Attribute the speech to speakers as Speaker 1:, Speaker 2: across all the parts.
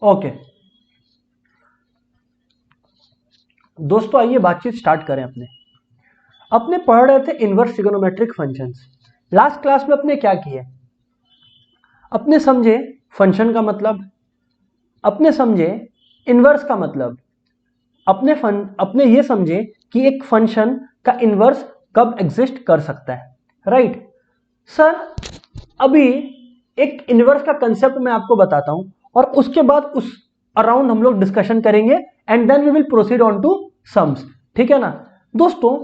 Speaker 1: Okay दोस्तों, आइए बातचीत स्टार्ट करें। अपने पढ़ रहे थे inverse trigonometric functions. Last class में अपने क्या किए? अपने समझे फंक्शन का मतलब, अपने समझे इनवर्स का मतलब, अपने ये समझे कि एक फंक्शन का इनवर्स कब एग्जिस्ट कर सकता है। राइट सर, अभी एक इनवर्स का कंसेप्ट मैं आपको बताता हूं और उसके बाद उस अराउंड हम लोग डिस्कशन करेंगे and then we will proceed on to sums. ठीक है ना दोस्तों?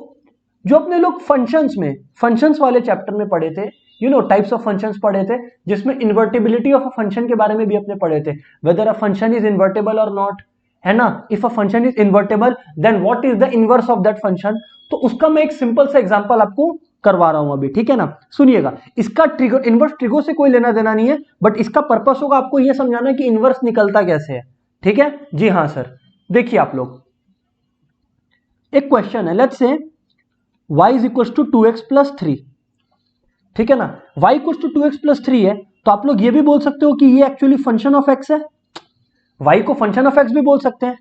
Speaker 1: जो अपने लोग फंक्शंस वाले चैप्टर में पढ़े थे, टाइप्स ऑफ फंक्शंस पढ़े थे, जिसमें इन्वर्टिबिलिटी ऑफ अ फंक्शन के बारे में भी अपने पढ़े थे, whether a function is invertible और नॉट, है ना। If a function is invertible then what is the inverse of that function. तो उसका मैं एक सिंपल सा एग्जांपल आपको करवा रहा हूं अभी। ठीक है ना, सुनिएगा। इसका ट्रिगो इनवर्स ट्रिगो से कोई लेना देना नहीं है, बट इसका पर्पस होगा आपको यह समझाना कि इनवर्स निकलता कैसे है। ठीक है जी हाँ सर। देखिए आप लोग, एक क्वेश्चन है, let's say y is equal to 2x plus 3। ठीक है ना, y equal to 2x plus 3 है, तो आप लोग ये भी बोल सकते हो कि ये एक्चुअली फंक्शन ऑफ x है। y को फंक्शन ऑफ x भी बोल सकते हैं।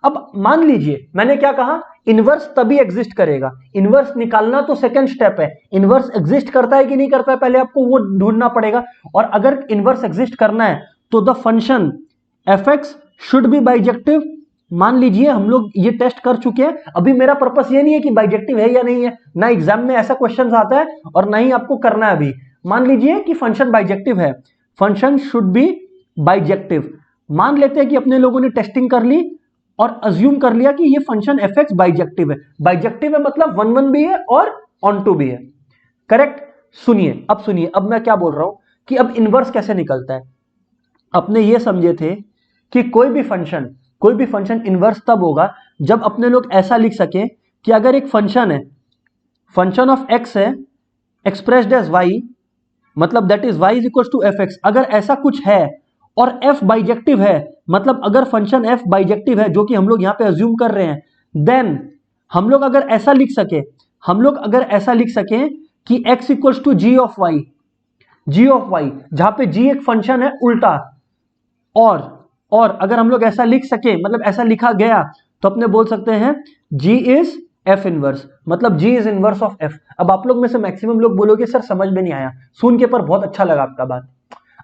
Speaker 1: अब मान लीजिए मैंने क्या कहा, इनवर्स तभी एग्जिस्ट करेगा। इनवर्स निकालना तो सेकंड स्टेप है, इनवर्स एग्जिस्ट करता है कि नहीं करता है पहले आपको वो ढूंढना पड़ेगा। और अगर इनवर्स एग्जिस्ट करना है तो the function fx should be bijective. मान लीजिए हम लोग ये टेस्ट कर चुके हैं, अभी मेरा पर्पस ये नहीं है कि बाइजेक्टिव है या नहीं है, ना एग्जाम में ऐसा क्वेश्चन आता है और ना ही आपको करना है अभी। मान लीजिए कि फंक्शन बाइजेक्टिव है, फंक्शन शुड बी बाइजेक्टिव। मान लेते हैं कि अपने लोगों ने टेस्टिंग कर ली और अज्यूम कर लिया कि ये फंक्शन fx बाइजेक्टिव है। बाइजेक्टिव है मतलब 1 1 भी है और ऑन टू भी है। करेक्ट। सुनिए, अब मैं क्या बोल रहा हूं कि अब इनवर्स कैसे निकलता है। अपने ये समझे थे कि कोई भी फंक्शन इनवर्स तब होगा जब अपने लोग ऐसा लिख सके कि अगर एक फंक्शन है, फंक्शन ऑफ x है एक्सप्रेस्ड एज y, मतलब that is y is equal to fx। अगर ऐसा कुछ है और f बाइजेक्टिव है, मतलब अगर फंक्शन f बाइजेक्टिव है, जो कि हम लोग यहां पे अज्यूम कर रहे हैं, देन हम लोग अगर ऐसा लिख सके कि x equal to g of y, जहां पे g एक फंक्शन है उल्टा, और अगर हम लोग ऐसा लिख सके, मतलब ऐसा लिखा गया, तो अपने बोल सकते हैं g इज f इनवर्स, मतलब g is inverse of f। अब आप लोग में से मैक्सिमम लोग बोलोगे सर समझ में नहीं आया, सुन के पर बहुत अच्छा लगा आपका बात।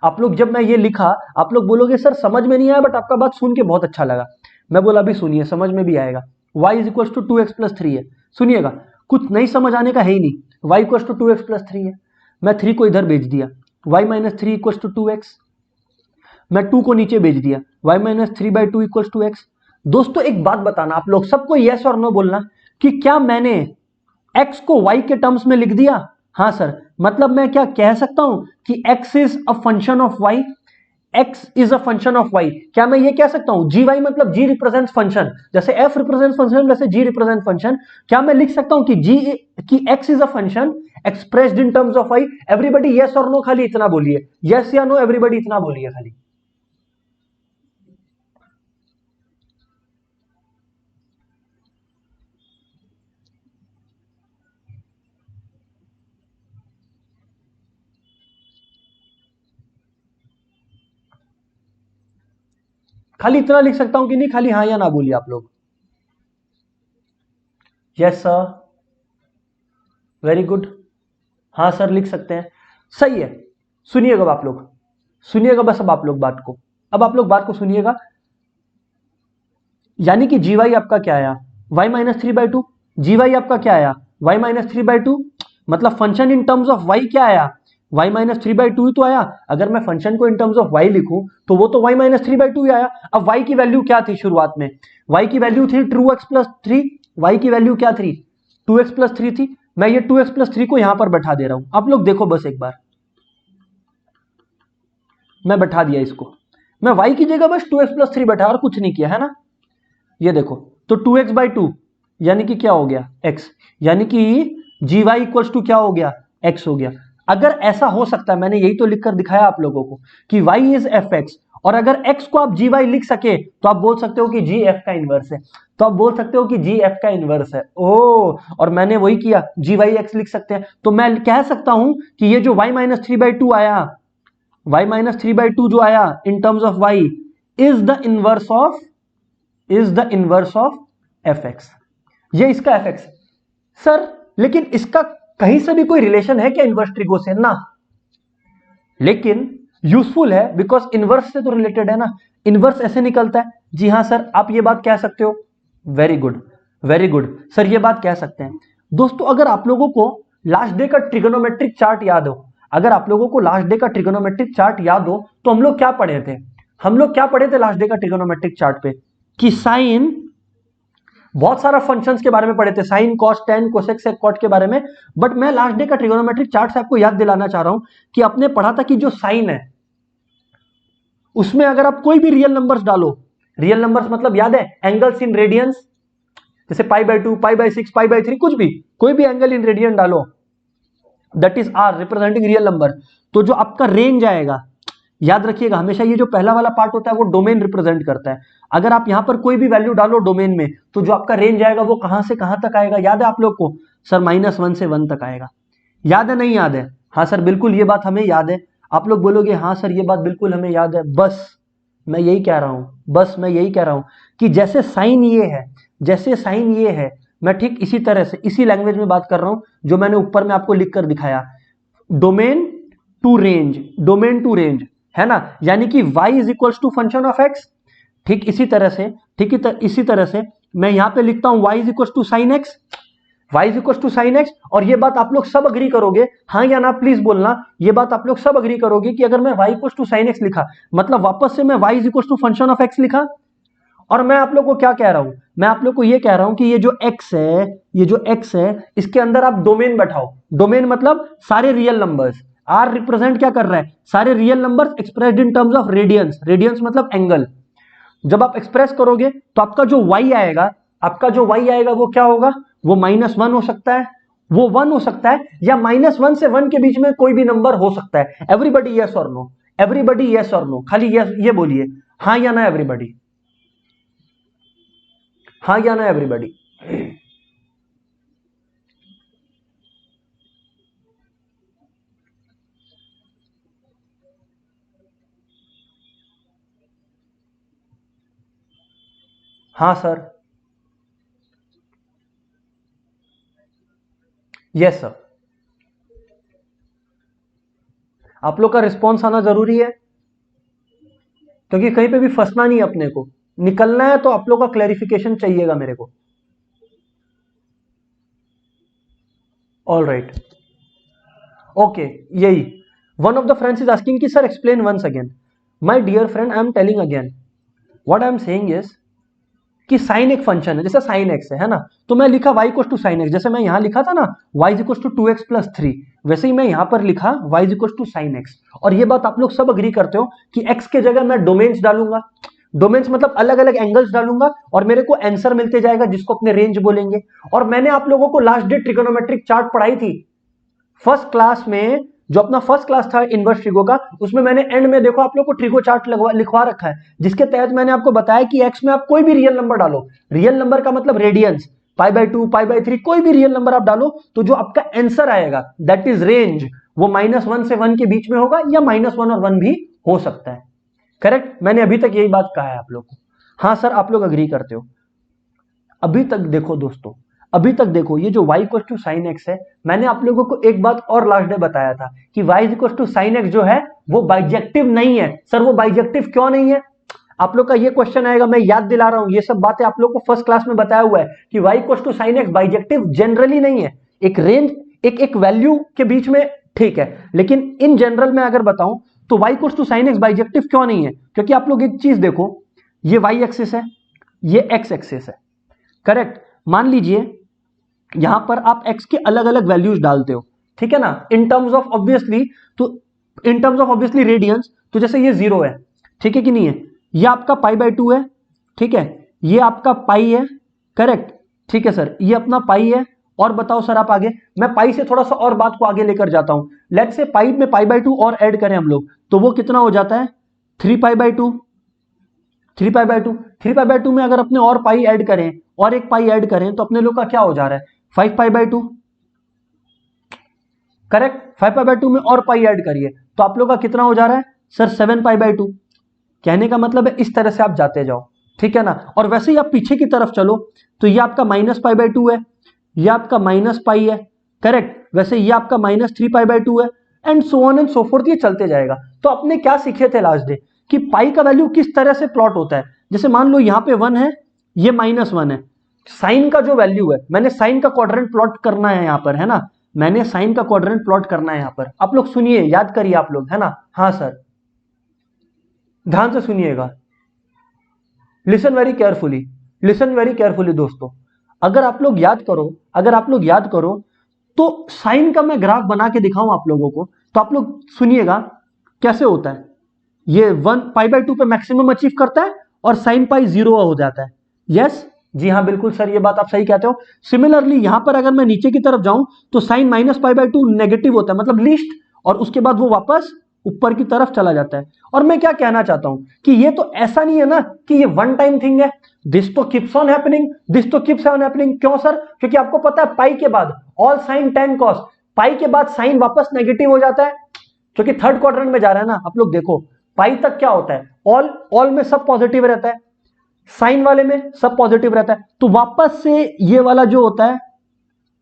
Speaker 1: आप लोग जब मैं ये लिखा, आप लोग बोलोगे सर समझ में नहीं आया, बट आपका बात सुन के बहुत अच्छा लगा। मैं बोला अभी सुनिए, समझ में भी आएगा। y is equal to 2x plus 3 है। सुनिएगा, कुछ नहीं समझ आने का है ही नहीं। y equal to 2x plus 3 है, मैं 3 को इधर भेज दिया, y minus 3 equal to 2x, मैं 2 को नीचे भेज दिया, y minus 3 by 2 equal to x। दोस्तों एक बात बताना, आप लोग सबको यस और नो बोलना कि क्या मैंने x को y के टर्म्स में लिख दिया? हाँ सर, मतलब मैं क्या कह सकता हूं कि x is a function of y, x is a function of y। क्या मैं ये कह सकता हूं gy, मतलब g रिप्रेजेंट्स फंक्शन, जैसे f रिप्रेजेंट्स फंक्शन वैसे g रिप्रेजेंट फंक्शन। क्या मैं लिख सकता हूं कि x is a function expressed in terms of y? Everybody yes और नो खाली इतना बोलिए, यस या नो, एवरीबडी इतना बोलिए खाली। खाली इतना लिख सकता हूं कि नहीं, खाली हाँ या ना बोलिए आप लोग। यस सर, वेरी गुड, हाँ सर लिख सकते हैं, सही है। सुनिएगा अब आप लोग, सुनिएगा बस अब आप लोग बात को, सुनिएगा। यानी कि जी वाई आपका क्या आया, y माइनस 3/2। जी वाई आपका क्या आया, y माइनस 3/2, मतलब function in terms of y क्या आया, y माइनस 3/2 ही तो आया। अगर मैं फंक्शन को इन टर्म्स ऑफ y लिखूं तो वो तो y माइनस 3/2 ही आया। अब y की वैल्यू क्या थी शुरुआत में, y की वैल्यू थी 2x प्लस 3, y की वैल्यू क्या थी 2x प्लस 3 थी। मैं ये 2x प्लस 3 को यहां पर बैठा दे रहा हूं, आप लोग देखो बस एक बार, मैं बैठा दिया इसको, मैं y की जगह बस 2x प्लस 3 बैठा और कुछ नहीं किया, है ना। ये देखो, तो 2x बाई 2 यानी कि क्या हो गया x, यानी कि जी वाई इक्वल्स टू क्या हो गया x हो गया। अगर ऐसा हो सकता है, मैंने यही तो लिखकर दिखाया आप लोगों को कि y इज एफ एक्स, और अगर x को आप जी वाई लिख सके तो आप बोल सकते हो कि जी एफ का इनवर्स है, तो आप बोल सकते हो कि जी एफ का इनवर्स है। ओ, और मैंने वही किया, जी वाई एक्स लिख सकते हैं, तो मैं कह सकता हूं कि ये जो y माइनस 3/2 आया, y माइनस 3/2 जो आया इन terms of y, is the inverse of F x. ये इसका एफ एक्स सर, लेकिन इसका कहीं से भी कोई रिलेशन है क्या इनवर्स ट्रिगो से? ना, लेकिन यूजफुल है बिकॉज इनवर्स से तो रिलेटेड है ना। इनवर्स ऐसे निकलता है। जी हाँ सर, आप ये बात कह सकते हो। Very good, very good sir, ये बात कह सकते हैं। दोस्तों अगर आप लोगों को लास्ट डे का ट्रिगोनोमेट्रिक चार्ट याद हो, अगर आप लोगों को लास्ट डे का ट्रिगोनोमेट्रिक चार्ट याद हो, तो हम लोग क्या पढ़े थे? हम लोग क्या पढ़े थे लास्ट डे का ट्रिगोनोमेट्रिक चार्ट पे? कि साइन, बहुत सारा फंक्शंस के बारे में पढ़े थे, साइन, कॉस, टेन, कोसेक, सेक, कॉट के बारे में। बट मैं लास्ट डे का ट्रिगोनोमेट्रिक चार्ट से आपको याद दिलाना चाह रहा हूं कि आपने पढ़ा था कि जो साइन है उसमें अगर आप कोई भी रियल नंबर्स डालो, रियल नंबर्स मतलब याद है एंगल्स इन रेडियंस, जैसे π/2, π/6, π/3, कुछ भी, कोई भी एंगल इन रेडियन डालो, that is are representing real number. तो जो आपका रेंज आएगा, याद रखिएगा हमेशा ये जो पहला वाला पार्ट होता है वो डोमेन रिप्रेजेंट करता है। अगर आप यहां पर कोई भी वैल्यू डालो डोमेन में, तो जो आपका रेंज आएगा वो कहां से कहां तक आएगा? याद है आप लोग को? सर -1 से 1 तक आएगा। याद है नहीं याद है? हाँ सर बिल्कुल, ये बात हमें याद है। आप लोग बोलोगे हाँ सर ये बात बिल्कुल हमें याद है। बस मैं यही कह रहा हूं, बस मैं यही कह रहा हूं कि जैसे साइन ये है, जैसे साइन ये है, मैं ठीक इसी तरह से इसी लैंग्वेज में बात कर रहा हूं जो मैंने ऊपर में आपको लिखकर दिखाया, domain to range, domain to range, है ना। यानी कि y is equals to function of x। ठीक इसी तरह से, इसी तरह से मैं यहां पे लिखता हूं y is equals to sine x, y is equals to sine x। और ये बात आप लोग सब अग्री करोगे, हाँ या ना प्लीज बोलना। ये बात आप लोग सब अग्री करोगे कि अगर मैं y equals to sine x लिखा, मतलब वापस से मैं y is equals to function of x लिखा। और मैं आप लोग को क्या कह रहा हूं? मैं आप लोग को ये कह रहा हूं कि ये जो x है, ये जो x है, इसके अंदर आप डोमेन बैठाओ। डोमेन मतलब सारे रियल नंबर्स। r रिप्रेजेंट क्या कर रहा है? सारे real numbers expressed in terms of radians. Radians मतलब एंगल। जब आप एक्सप्रेस करोगे तो आपका जो y आएगा, आपका जो y आएगा वो क्या होगा? वो -1 हो सकता है, वो 1 हो सकता है, या -1 से 1 के बीच में कोई भी नंबर हो सकता है। एवरीबडी यस और नो, एवरीबडी यस और नो, खाली यस ये बोलिए, हाँ या ना एवरीबडी, हाँ या ना एवरीबडी। हाँ सर, यस सर। आप लोग का रिस्पॉन्स आना जरूरी है, क्योंकि कहीं पे भी फंसना नहीं है अपने को, निकलना है। तो आप लोग का क्लैरिफिकेशन चाहिएगा मेरे को। ऑल राइट, ओके, यही one of the friends is asking कि sir explain once again. My dear friend, I am telling again, what I am saying is कि साइन एक फंक्शन है, जैसे साइन एक्स है ना, तो मैं लिखा y equal to sine x, जैसे मैं यहां लिखा था ना y इक्वल टू 2x + 3, वैसे ही मैं यहां पर लिखा y equal to sine x. और ये बात आप लोग सब अग्री करते हो कि x के जगह मैं डोमेन्स डालूंगा। डोमेन्स मतलब अलग अलग एंगल्स डालूंगा और मेरे को आंसर मिलते जाएगा, जिसको अपने रेंज बोलेंगे। और मैंने आप लोगों को लास्ट डे ट्रिगोनोमेट्रिक चार्ट पढ़ाई थी फर्स्ट क्लास में, जो अपना फर्स्ट क्लास था इनवर्स ट्रिगो का, उसमें मैंने एंड में देखो आप लोग को ट्रिगो चार्ट लिखवा रखा है, जिसके तहत मैंने आपको बताया कि x में आप कोई भी रियल नंबर डालो, रियल नंबर का मतलब रेडियंस, π/2, π/3, कोई भी रियल नंबर आप डालो, तो जो आपका आंसर आएगा दैट इज रेंज, वो -1 से 1 के बीच में होगा, या -1 और 1 भी हो सकता है। करेक्ट, मैंने अभी तक यही बात कहा है आप लोग को। हाँ सर, आप लोग अग्री करते हो। अभी तक देखो दोस्तों, अभी तक देखो, ये जो y equal to sine x है, मैंने आप लोगों को एक बात और लास्ट डे बताया था कि y equal to sine x जो है वो बाइजेक्टिव नहीं है। सर वो बाइजेक्टिव क्यों नहीं है? आप लोग का ये क्वेश्चन आएगा, मैं याद दिला रहा हूं, ये सब बातें आप लोग को फर्स्ट क्लास में बताया हुआ है कि y equal to sine x bijective generally नहीं है। एक रेंज, एक वैल्यू के बीच में ठीक है, लेकिन इन जनरल में अगर बताऊं तो y equal to sine x bijective क्यों नहीं है? क्योंकि आप लोग एक चीज देखो, ये y एक्सिस है, ये x एक्सिस है, करेक्ट। मान लीजिए यहां पर आप x के अलग अलग वैल्यूज डालते हो, ठीक है ना, इन टर्म्स ऑफ ऑब्वियसली, तो in terms of obviously radians, तो जैसे ये 0 है, ठीक है कि नहीं है, ये आपका π/2 है, ठीक है, ये आपका पाई है, करेक्ट, ठीक है सर, ये अपना पाई है। और बताओ सर आप आगे, मैं पाई से थोड़ा सा और बात को आगे लेकर जाता हूं। लेट्स से पाई में π/2 और ऐड करें हम लोग, तो वो कितना हो जाता है? 3π/2। 3π/2 में अगर अपने और पाई ऐड करें और एक पाई ऐड करें तो अपने लोग का क्या हो जा रहा है? 5π/2, करेक्ट। 5π/2 में और पाई ऐड करिए तो आप लोग का कितना हो जा रहा है सर? 7π/2। कहने का मतलब है इस तरह से आप जाते जाओ, ठीक है ना। और वैसे ही आप पीछे की तरफ चलो तो ये आपका -π/2 है, ये आपका -π है, करेक्ट। वैसे ये आपका -3π/2 है, and so on and so fourth, ये चलते जाएगा। तो आपने क्या सीखे थे लास्ट डे कि पाई का वैल्यू किस तरह से प्लॉट होता है। जैसे मान लो यहाँ पे 1 है, ये -1 है, साइन का जो वैल्यू है, मैंने साइन का क्वाड्रेंट प्लॉट करना है यहाँ पर, है ना, मैंने साइन का क्वाड्रेंट प्लॉट करना है यहाँ पर। आप लोग सुनिए, याद करिए आप लोग, है ना। हाँ सर, ध्यान से सुनिएगा, listen very carefully, listen very carefully दोस्तों। अगर आप लोग याद करो, अगर आप लोग याद करो तो साइन का मैं ग्राफ बना के दिखाऊं आप लोगों को, तो आप लोग सुनिएगा कैसे होता है। ये 1π/2 पे मैक्सिमम अचीव करता है और साइन पाई 0 हो जाता है। यस, जी हाँ बिल्कुल सर, ये बात आप सही कहते हो। सिमिलरली यहां पर अगर मैं नीचे की तरफ जाऊं तो साइन -π/2 नेगेटिव होता है, मतलब लीस्ट, और उसके बाद वो वापस ऊपर की तरफ चला जाता है। और मैं क्या कहना चाहता हूं कि ये तो ऐसा नहीं है ना कि ये वन टाइम थिंग है, दिस तो कीप्स ऑन हैपनिंग, दिस तो कीप्स ऑन हैपनिंग। क्यों सर? क्योंकि आपको पता है पाई के बाद ऑल साइन tan cos, पाई के बाद साइन वापस नेगेटिव हो जाता है, क्योंकि थर्ड क्वाड्रेंट में जा रहा है ना। आप लोग देखो पाई तक क्या होता है, ऑल में सब पॉजिटिव रहता है, साइन वाले में सब पॉजिटिव रहता है, तो वापस से ये वाला जो होता है,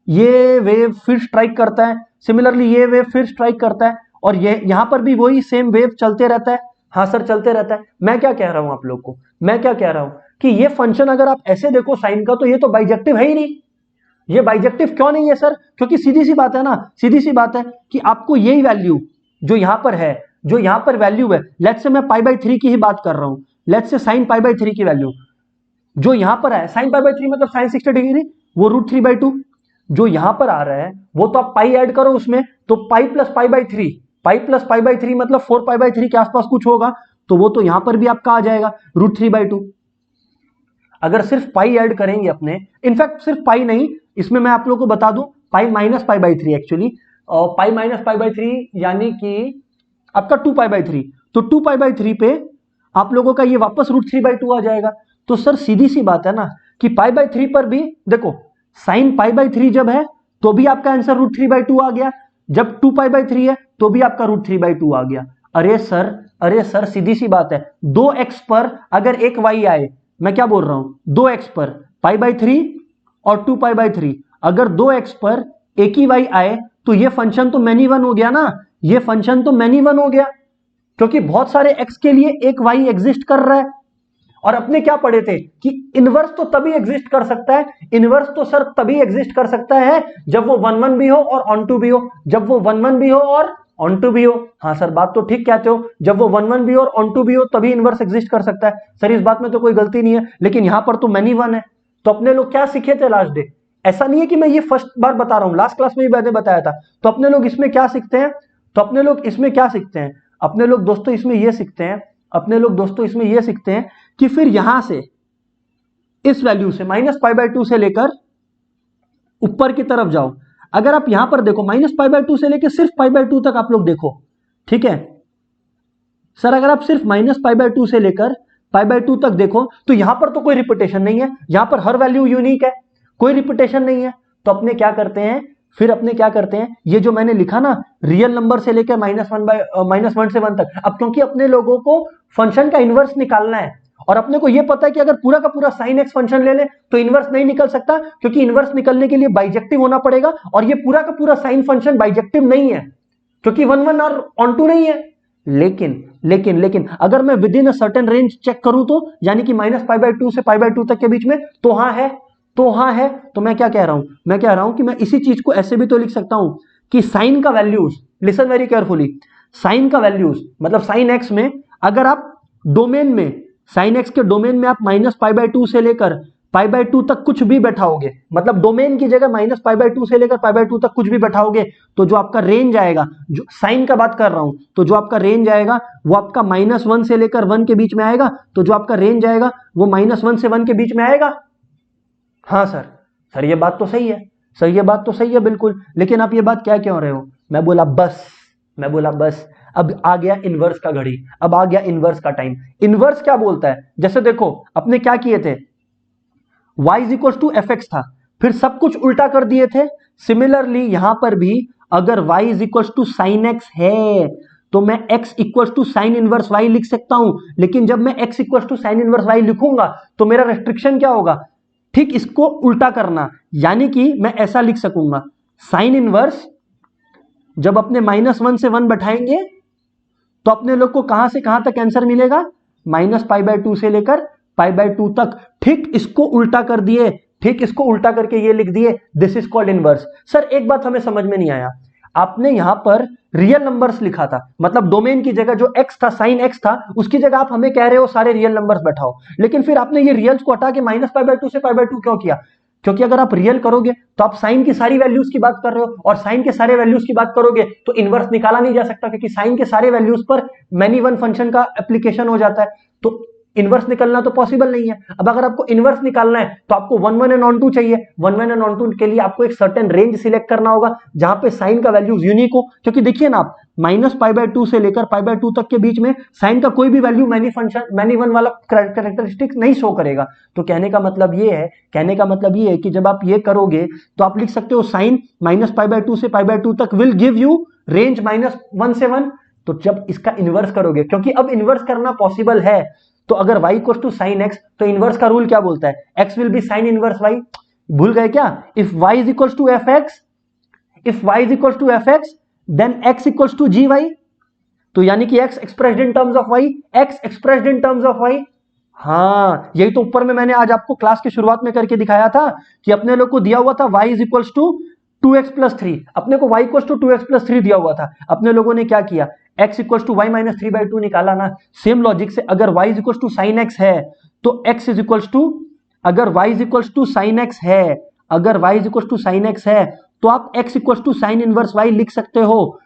Speaker 1: ये वेव फिर स्ट्राइक करता है, सिमिलरली ये वेव फिर स्ट्राइक करता है, और ये यहां पर भी वही सेम वेव चलते रहता है। हाँ सर, चलते रहता है। मैं क्या कह रहा हूं आप लोग को, मैं क्या कह रहा हूं कि ये फंक्शन अगर आप ऐसे देखो साइन का, तो ये तो बाइजेक्टिव है ही नहीं। ये बाइजेक्टिव क्यों नहीं है सर? क्योंकि सीधी सी बात है ना, सीधी सी बात है कि आपको यही वैल्यू जो यहां पर है, जो यहां पर वैल्यू है, लेट्स से मैं π/3 की ही बात कर रहा हूं, लेट्स से साइन π/3 की वैल्यू जो यहां पर है, साइन π/3 मतलब साइन 60 डिग्री, वो √3/2 जो यहां पर आ रहा है, वो तो आप पाई ऐड करो उसमें, तो पाई प्लस π/3, पाई प्लस π/3 मतलब 4π/3 के आसपास कुछ होगा, तो वो तो यहां पर भी आपका आ जाएगा √3/2। अगर सिर्फ पाई ऐड करेंगे अपने, इनफैक्ट सिर्फ पाई नहीं, इसमें मैं आप लोगों को बता दूं पाई -π/3 एक्चुअली, पाई -π/3 यानी कि आपका 2π/3, तो 2π/3 पे आप लोगों का ये वापस √3/2 आ जाएगा। तो सर सीधी सी बात है ना कि π/3 पर भी देखो, साइन π/3 जब है तो भी आपका आंसर √3/2 आ गया, जब 2π/3 है तो भी आपका √3/2 आ गया। अरे सर सीधी सी बात है, 2x पर अगर एक y आए, मैं क्या बोल रहा हूं, 2x पर π/3 और 2π/3, अगर 2x पर एक ही y आए तो ये फंक्शन तो मैनी वन हो गया ना, ये फंक्शन तो मैनी वन हो गया, क्योंकि बहुत सारे x के लिए एक y एग्जिस्ट कर रहा है। और अपने क्या पढ़े थे कि इनवर्स तो तभी एग्जिस्ट कर सकता है, इनवर्स तो सर तभी एग्जिस्ट कर सकता है जब वो 1 1 भी हो और ऑन टू भी हो, जब वो 1 1 भी हो और ऑन टू भी हो। हाँ सर, बात तो ठीक कहते हो, जब वो 1 1 भी हो और ऑन टू भी हो तभी इनवर्स एग्जिस्ट कर सकता है। सर इस बात में तो कोई गलती नहीं है, लेकिन यहां पर तो मैनी वन है। तो अपने लोग क्या सीखे थे लास्ट डे? ऐसा नहीं है कि मैं ये फर्स्ट बार बता रहा हूं, लास्ट क्लास में भी मैंने बताया था। तो अपने लोग इसमें क्या सीखते हैं, तो अपने लोग इसमें क्या सीखते हैं, अपने लोग दोस्तों इसमें ये सीखते हैं, अपने लोग दोस्तों इसमें यह सीखते हैं कि फिर यहां से इस वैल्यू से -π/2 से लेकर ऊपर की तरफ जाओ। अगर आप यहां पर देखो -π/2 से लेकर सिर्फ π/2 तक आप लोग देखो, ठीक है सर, अगर आप सिर्फ -π/2 से लेकर π/2 तक देखो तो यहां पर तो कोई रिपीटेशन नहीं है, यहां पर हर वैल्यू यूनिक है, कोई रिपीटेशन नहीं है। तो अपने क्या करते हैं, फिर अपने क्या करते हैं, ये जो मैंने लिखा ना रियल नंबर से लेकर -1 से 1 तक, अब क्योंकि अपने लोगों को फंक्शन का इनवर्स निकालना है और अपने को ये पता है कि अगर पूरा का पूरा sin x फंक्शन ले ले तो इनवर्स नहीं निकल सकता, क्योंकि इनवर्स निकलने के लिए बाइजेक्टिव होना पड़ेगा, और ये पूरा का पूरा साइन फंक्शन बाइजेक्टिव नहीं है क्योंकि 1 1 और ऑन टू नहीं है। लेकिन अगर मैं within a certain range check करूं तो, यानी कि -π/2 से π/2 तक के बीच में, तो हाँ है, तो हाँ है। तो मैं क्या कह रहा हूं, मैं कह रहा हूं कि मैं इसी चीज को ऐसे भी तो लिख सकता हूं कि साइन का values, listen very carefully, sine का वैल्यूज मतलब साइन एक्स में अगर आप डोमेन में, साइन एक्स के डोमेन में आप -π/2 से लेकर π/2 तक कुछ भी बैठाओगे, मतलब डोमेन की जगह -π/2 से लेकर π/2 तक कुछ भी बैठाओगे, तो जो आपका रेंज आएगा, जो साइन का बात कर रहा हूं, तो जो आपका रेंज आएगा वो आपका -1 से लेकर 1 के बीच में आएगा। तो जो आपका रेंज आएगा वो -1 से 1 के बीच में आएगा। हाँ सर ये बात तो सही है, सर ये बात तो सही है बिल्कुल, लेकिन आप ये बात क्या क्यों रहे हो? मैं बोला बस अब आ गया इनवर्स का घड़ी, अब आ गया इनवर्स का टाइम। इनवर्स क्या बोलता है, जैसे देखो अपने क्या किए थे, y = fx था, फिर सब कुछ उल्टा कर दिए थे। सिमिलरली यहां पर भी अगर y = sin x है तो मैं x equal to sine inverse y लिख सकता हूं, लेकिन जब मैं x equal to sine inverse y लिखूंगा तो मेरा रेस्ट्रिक्शन क्या होगा, ठीक इसको उल्टा करना, यानी कि मैं ऐसा लिख सकूंगा साइन इनवर्स जब अपने -1 से 1 बैठाएंगे तो अपने लोग को कहां से कहां तक आंसर मिलेगा, -π/2 से लेकर π/2 तक। ठीक इसको उल्टा कर दिए, ठीक इसको उल्टा करके ये लिख दिए, this is called inverse. Sir एक बात हमें समझ में नहीं आया, आपने यहां पर रियल नंबर्स लिखा था, मतलब डोमेन की जगह जो x था, साइन x था, उसकी जगह आप हमें कह रहे हो सारे रियल नंबर्स बैठाओ, लेकिन फिर आपने ये रियल्स को हटा के -π/2 से π/2 क्यों किया? क्योंकि अगर आप रियल करोगे तो आप साइन की सारी वैल्यूज की बात कर रहे हो, और साइन के सारे वैल्यूज की बात करोगे तो इनवर्स निकाला नहीं जा सकता, क्योंकि साइन के सारे वैल्यूज पर मैनी वन फंक्शन का एप्लीकेशन हो जाता है, तो इनवर्स निकलना तो पॉसिबल नहीं है। अब अगर आपको इनवर्स निकालना है तो आपको 1 1 एंड ऑन 2 चाहिए। 1 1 एंड ऑन 2 के लिए आपको एक सर्टेन रेंज सिलेक्ट करना होगा जहां पे साइन का वैल्यूज यूनिक हो, क्योंकि देखिए ना आप -π/2 से लेकर π/2 तक के बीच में साइन का कोई भी वैल्यू मैनी वन वाला कैरेक्टरिस्टिक नहीं शो करेगा। तो कहने का मतलब ये है कि जब आप ये करोगे तो आप लिख सकते हो साइन -π/2 से π/2 तक विल गिव यू रेंज -1 से 1। तो जब इसका इनवर्स करोगे, क्योंकि अब इनवर्स करना पॉसिबल है, तो अगर y equal to sine x, तो इनवर्स का रूल क्या बोलता है, x will be sine inverse y। भूल गए क्या? If y is equal to f x then x equal to g y. तो यानी कि x expressed in terms of y, हाँ यही तो ऊपर में मैंने आज आपको क्लास की शुरुआत में करके दिखाया था कि अपने लोग को दिया हुआ था y is equal to 2x+3, अपने को y इक्वल टू 2x+3 दिया हुआ था, अपने लोगों ने क्या किया, x equal to y minus 3/2 निकाला ना। सेम लॉजिक से अगर y is equal to sine x है तो x इज इक्वल टू, अगर y is equal to sine x है, तो आप x equal to sine inverse y लिख सकते हो,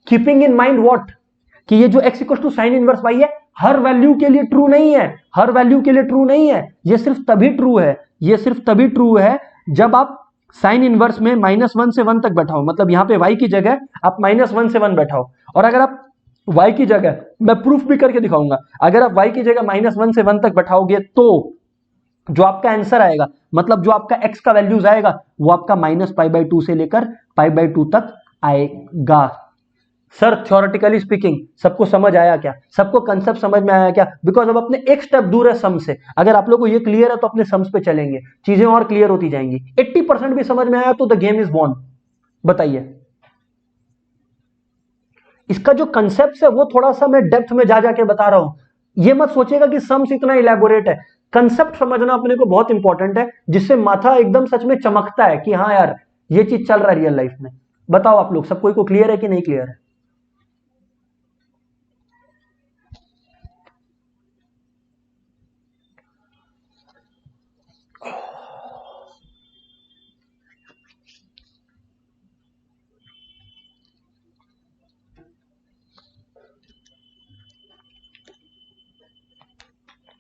Speaker 1: कीपिंग इन माइंड व्हाट, कि ये जो x equal to sine inverse y है हर वैल्यू के लिए ट्रू नहीं है, ये सिर्फ तभी ट्रू है जब आप साइन इनवर्स में -1 से 1 तक बैठाओ, मतलब यहां पे y की जगह आप -1 से 1 बैठाओ, और अगर आप y की जगह, मैं प्रूफ भी करके दिखाऊंगा, अगर आप y की जगह -1 से 1 तक बैठाओगे तो जो आपका आंसर आएगा, मतलब जो आपका x का वैल्यूज आएगा वो आपका -π/2 से लेकर π/2 तक आएगा। सर थ्योरेटिकली स्पीकिंग सबको समझ आया क्या? सबको कंसेप्ट समझ में आया क्या? बिकॉज अब अपने एक स्टेप दूर है सम से। अगर आप लोगों को ये क्लियर है तो अपने सम्स पे चलेंगे, चीजें और क्लियर होती जाएंगी। 80% भी समझ में आया तो द गेम इज वॉन। बताइए, इसका जो कंसेप्ट है वो थोड़ा सा मैं डेप्थ में जा जाके बता रहा हूं। ये मत सोचेगा कि सम्स इतना इलेबोरेट है, कंसेप्ट समझना अपने को बहुत इंपॉर्टेंट है, जिससे माथा एकदम सच में चमकता है कि हाँ यार ये चीज चल रहा है रियल लाइफ में। बताओ आप लोग, सब कोई को क्लियर है कि नहीं क्लियर है?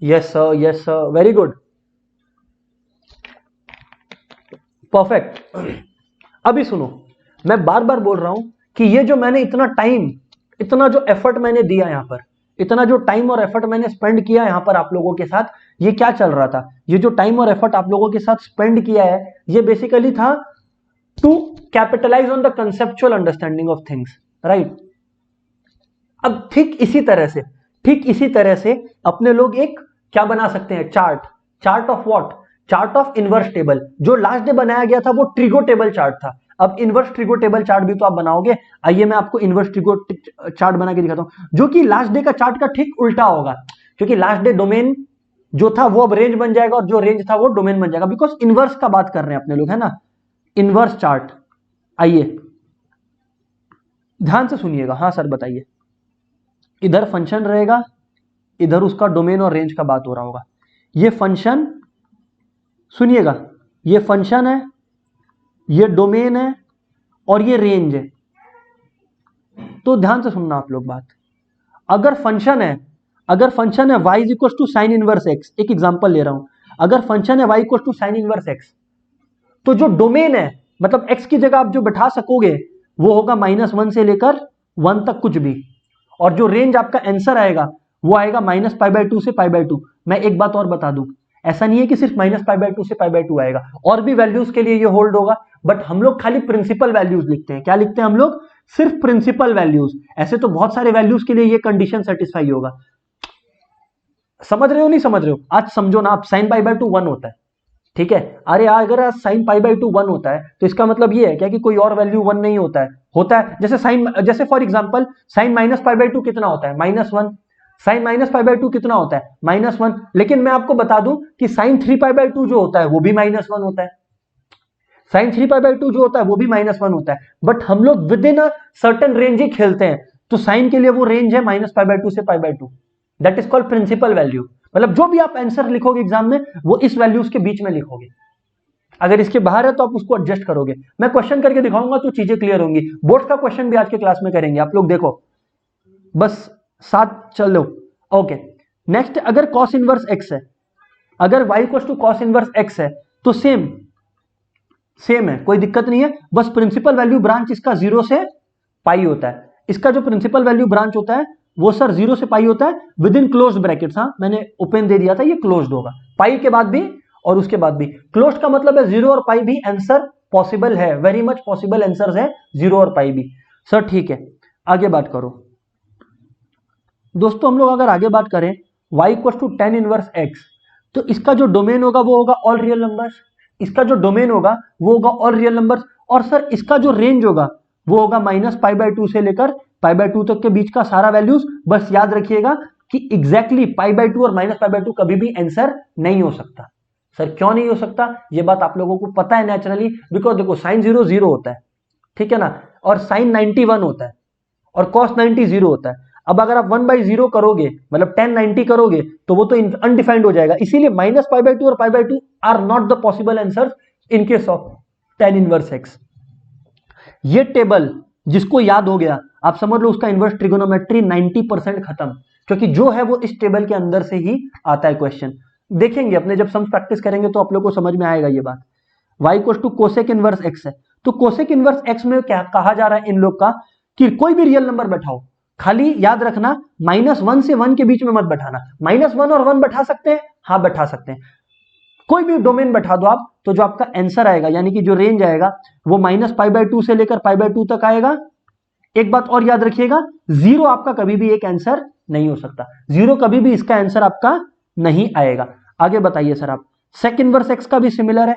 Speaker 1: Yes sir, very good, perfect. अभी सुनो, मैं बार बार बोल रहा हूं कि ये जो मैंने इतना टाइम, इतना जो एफर्ट मैंने दिया यहां पर, इतना जो टाइम और एफर्ट मैंने स्पेंड किया यहां पर आप लोगों के साथ, ये क्या चल रहा था? ये जो टाइम और एफर्ट आप लोगों के साथ स्पेंड किया है, ये बेसिकली था to capitalize on the conceptual understanding of things, right? अब ठीक इसी तरह से अपने लोग एक क्या बना सकते हैं, chart of what, chart of inverse table. जो लास्ट डे बनाया गया था वो ट्रिगो टेबल चार्ट था, अब इनवर्स ट्रिगो टेबल चार्ट भी तो आप बनाओगे। आइए मैं आपको इनवर्स ट्रिगो चार्ट बना के दिखाता हूं, जो कि लास्ट डे का चार्ट का ठीक उल्टा होगा, क्योंकि लास्ट डे डोमेन जो था वो अब रेंज बन जाएगा, और जो रेंज था वो डोमेन बन जाएगा, बिकॉज इनवर्स का बात कर रहे हैं अपने लोग, है ना? इनवर्स चार्ट, आइए ध्यान से सुनिएगा। हाँ सर बताइए। इधर फंक्शन रहेगा, इधर उसका डोमेन और रेंज का बात हो रहा होगा। ये फंक्शन, सुनिएगा, ये फंक्शन है, ये डोमेन है, और ये रेंज है। तो ध्यान से सुनना आप लोग बात। अगर फंक्शन है y is equal to sine inverse x, एक एग्जांपल ले रहा हूं, अगर फंक्शन है y equal to sine inverse x, तो जो डोमेन है, मतलब x की जगह आप जो बैठा सकोगे वो होगा -1 से लेकर 1 तक कुछ भी, और जो रेंज आपका आंसर आएगा वो आएगा -π/2 से π/2। मैं एक बात और बता दूं, ऐसा नहीं है कि सिर्फ -π/2 से π/2 आएगा, और भी वैल्यूज के लिए ये होल्ड होगा, बट हम लोग खाली प्रिंसिपल वैल्यूज लिखते हैं। क्या लिखते हैं हम लोग? सिर्फ प्रिंसिपल वैल्यूज, ऐसे तो बहुत सारे वैल्यूज के लिए ये कंडीशन सेटिस्फाई होगा। समझ रहे हो नहीं समझ रहे हो? आज समझो ना, आप साइन पाई बाय 2 1 होता है, ठीक है। अरे यार अगर आज साइन पाई बाय 2 1 होता है तो इसका मतलब ये है क्या कि कोई और वैल्यू 1 नहीं होता है? होता है। जैसे साइन, जैसे for example sine minus pi by 2 कितना होता है? -1। साइन माइनस पाई बाय 2 कितना होता है? -1। लेकिन मैं आपको बता दूं कि साइन 3 पाई बाय 2 जो होता है वो भी -1 होता है। साइन 3 पाई बाय 2 जो होता है वो भी -1 होता है। बट हम लोग within a certain range ही खेलते हैं, तो साइन के लिए वो रेंज है -π/2 से π/2। That is called principal value. मतलब जो भी आप आंसर लिखोगे एग्जाम में वो इस वैल्यूज के बीच में लिखोगे। अगर इसके बाहर है तो आप उसको एडजस्ट करोगे। मैं क्वेश्चन करके दिखाऊंगा तो चीजें क्लियर होंगी। बोर्ड का क्वेश्चन भी आज के क्लास में करेंगे, आप लोग देखो, बस साथ चलो। ओके, नेक्स्ट, अगर cos इनवर्स x है, अगर y equals to cos inverse x है तो सेम है, कोई दिक्कत नहीं है। बस प्रिंसिपल वैल्यू ब्रांच इसका 0 से पाई होता है। इसका जो प्रिंसिपल वैल्यू ब्रांच होता है वो सर 0 से पाई होता है विद इन क्लोज्ड ब्रैकेट्स। हाँ, मैंने ओपन दे दिया था, ये क्लोज्ड होगा, पाई के बाद भी और उसके बाद भी। क्लोज्ड का मतलब है 0 और पाई भी आंसर पॉसिबल है, वेरी मच पॉसिबल आंसर है 0 और पाई भी। सर ठीक है, आगे बात करो दोस्तों। हम लोग अगर आगे बात करें y equal to tan inverse x, तो इसका जो डोमेन होगा वो होगा ऑल रियल नंबर्स। इसका जो डोमेन होगा वो होगा ऑल रियल नंबर्स। और सर इसका जो रेंज होगा वो होगा -π/2 से लेकर π/2 तक के बीच का सारा वैल्यूज। बस याद रखिएगा कि एग्जैक्टली π/2 और -π/2 कभी भी आंसर नहीं हो सकता। सर क्यों नहीं हो सकता? ये बात आप लोगों को पता है नेचुरली, बिकॉज देखो साइन 0 0 होता है, ठीक है ना, और साइन 90 1 होता है, और cos 90 0 होता है। अब अगर आप 1/0 करोगे, मतलब tan 90 करोगे, तो वो तो अनडिफाइंड हो जाएगा। इसीलिए -π/2 और π/2 are not the possible answer in case of tan inverse x। ये टेबल जिसको याद हो गया, आप समझ लो उसका इनवर्स ट्रिगोनोमेट्री 90% खत्म, क्योंकि जो है वो इस टेबल के अंदर से ही आता है क्वेश्चन। देखेंगे अपने जब सम प्रैक्टिस करेंगे तो आप लोग को समझ में आएगा ये बात। y equal to cosec inverse x है, तो कोसेक इनवर्स x में क्या कहा जा रहा है इन लोग का कि कोई भी रियल नंबर बैठाओ, खाली याद रखना -1 से 1 के बीच में मत बैठाना। -1 और 1 बैठा सकते हैं, हाँ बैठा सकते हैं। कोई भी डोमेन बैठा दो आप, तो जो आपका आंसर आएगा यानी कि जो रेंज आएगा वो -π/2 से लेकर π/2 तक आएगा। एक बात और याद रखिएगा, 0 आपका कभी भी एक आंसर नहीं हो सकता। 0 कभी भी इसका आंसर आपका नहीं आएगा। आगे बताइए सर आप। सेक इनवर्स x का भी सिमिलर है,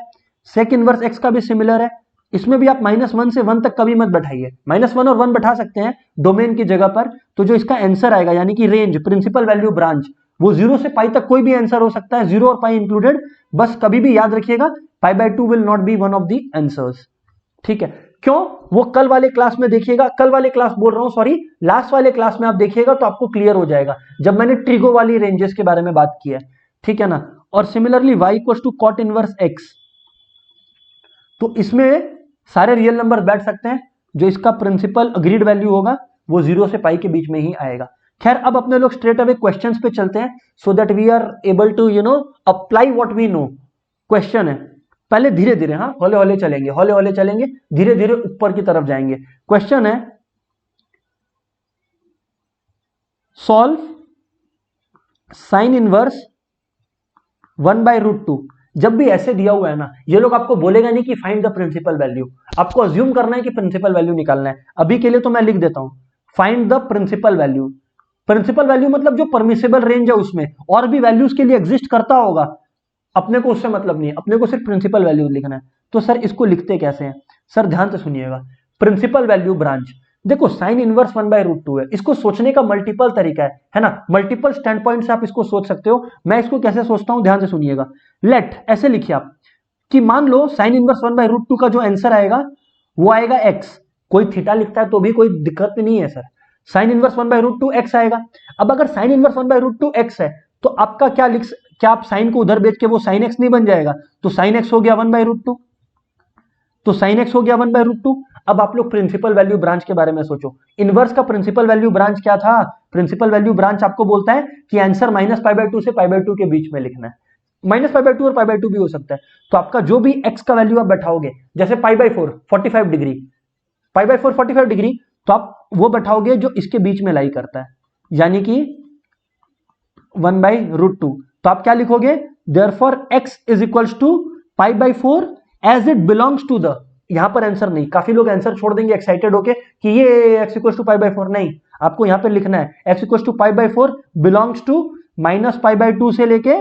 Speaker 1: सेक इनवर्स x का भी सिमिलर है। इसमें भी आप -1 से 1 तक कभी मत बैठाइए। -1 और 1 बैठा सकते हैं डोमेन की जगह पर, तो जो इसका आंसर आएगा यानी कि रेंज, प्रिंसिपल वैल्यू ब्रांच, वो 0 से पाई तक कोई भी आंसर हो सकता है, 0 और पाई इंक्लूडेड। बस कभी भी याद रखिएगा π/2 will not be one of the answers, ठीक है। क्यों? वो कल वाले क्लास में देखिएगा, कल वाले क्लास बोल रहा हूं सॉरी, लास्ट वाले क्लास में आप देखिएगा तो आपको क्लियर हो जाएगा, जब मैंने ट्रिगो वाली रेंजेस के बारे में बात की है, ठीक है ना। और similarly y equal to cot inverse x, तो इसमें सारे रियल नंबर बैठ सकते हैं। जो इसका प्रिंसिपल अग्रीड वैल्यू होगा वो 0 से पाई के बीच में ही आएगा। खैर अब अपने लोग स्ट्रेट अवे क्वेश्चंस पे चलते हैं, so that we are able to apply what we know. Question है, पहले धीरे धीरे, हाँ हौले हौले चलेंगे, हौले हौले चलेंगे, धीरे धीरे ऊपर की तरफ जाएंगे। क्वेश्चन है, सॉल्व साइन इनवर्स 1/√2। जब भी ऐसे दिया हुआ है ना, ये लोग आपको बोलेगा नहीं कि फाइंड द प्रिंसिपल वैल्यू, आपको अज्यूम करना है कि प्रिंसिपल वैल्यू निकालना है। अभी के लिए तो मैं लिख देता हूं, find the principal value. Principal value मतलब जो परमिसिबल रेंज है उसमें और भी वैल्यूज के लिए एग्जिस्ट करता होगा, अपने को उससे मतलब नहीं है, अपने को सिर्फ प्रिंसिपल वैल्यू लिखना है। तो सर इसको लिखते कैसे हैं? सर ध्यान से सुनिएगा, प्रिंसिपल वैल्यू ब्रांच, देखो साइन इनवर्स 1/√2 है, इसको सोचने का मल्टीपल तरीका है ना, मल्टीपल स्टैंड पॉइंट से आप इसको सोच सकते हो। मैं इसको कैसे सोचता हूं, ध्यान से सुनिएगा। लेट, ऐसे लिखिए आप कि मान लो साइन इनवर्स 1/√2 का जो आंसर आएगा वो आएगा x, कोई थीटा लिखता है तो भी कोई दिक्कत नहीं है सर, साइन इनवर्स 1/√2 x आएगा। अब अगर साइन इनवर्स 1/√2 x है तो आपका क्या आप साइन को उधर बेच के वो साइन x नहीं बन जाएगा? तो साइन x हो गया 1/√2, तो साइन x हो गया 1/√2। अब आप लोग प्रिंसिपल वैल्यू ब्रांच के बारे में सोचो। इनवर्स का प्रिंसिपल वैल्यू ब्रांच क्या था? प्रिंसिपल वैल्यू ब्रांच आपको बोलता है कि आंसर -π/2 से π/2 के बीच में लिखना है। -π/2 और π/2 भी हो सकता है। तो आपका जो भी x का वैल्यू आप बैठाओगे, जैसे π/4 45 डिग्री, π/4 45 डिग्री, तो आप वो बैठाओगे जो इसके बीच में लाई करता है, यानी कि 1/√2। तो आप क्या लिखोगे? Therefore x is equals to π/4 as it belongs to the, यहां पर आंसर नहीं, काफी लोग आंसर छोड़ देंगे एक्साइटेड होके कि ये x equal to pi by 4, नहीं, आपको यहां पर लिखना है x equal to pi by 4 belongs to minus pi by 2 से लेके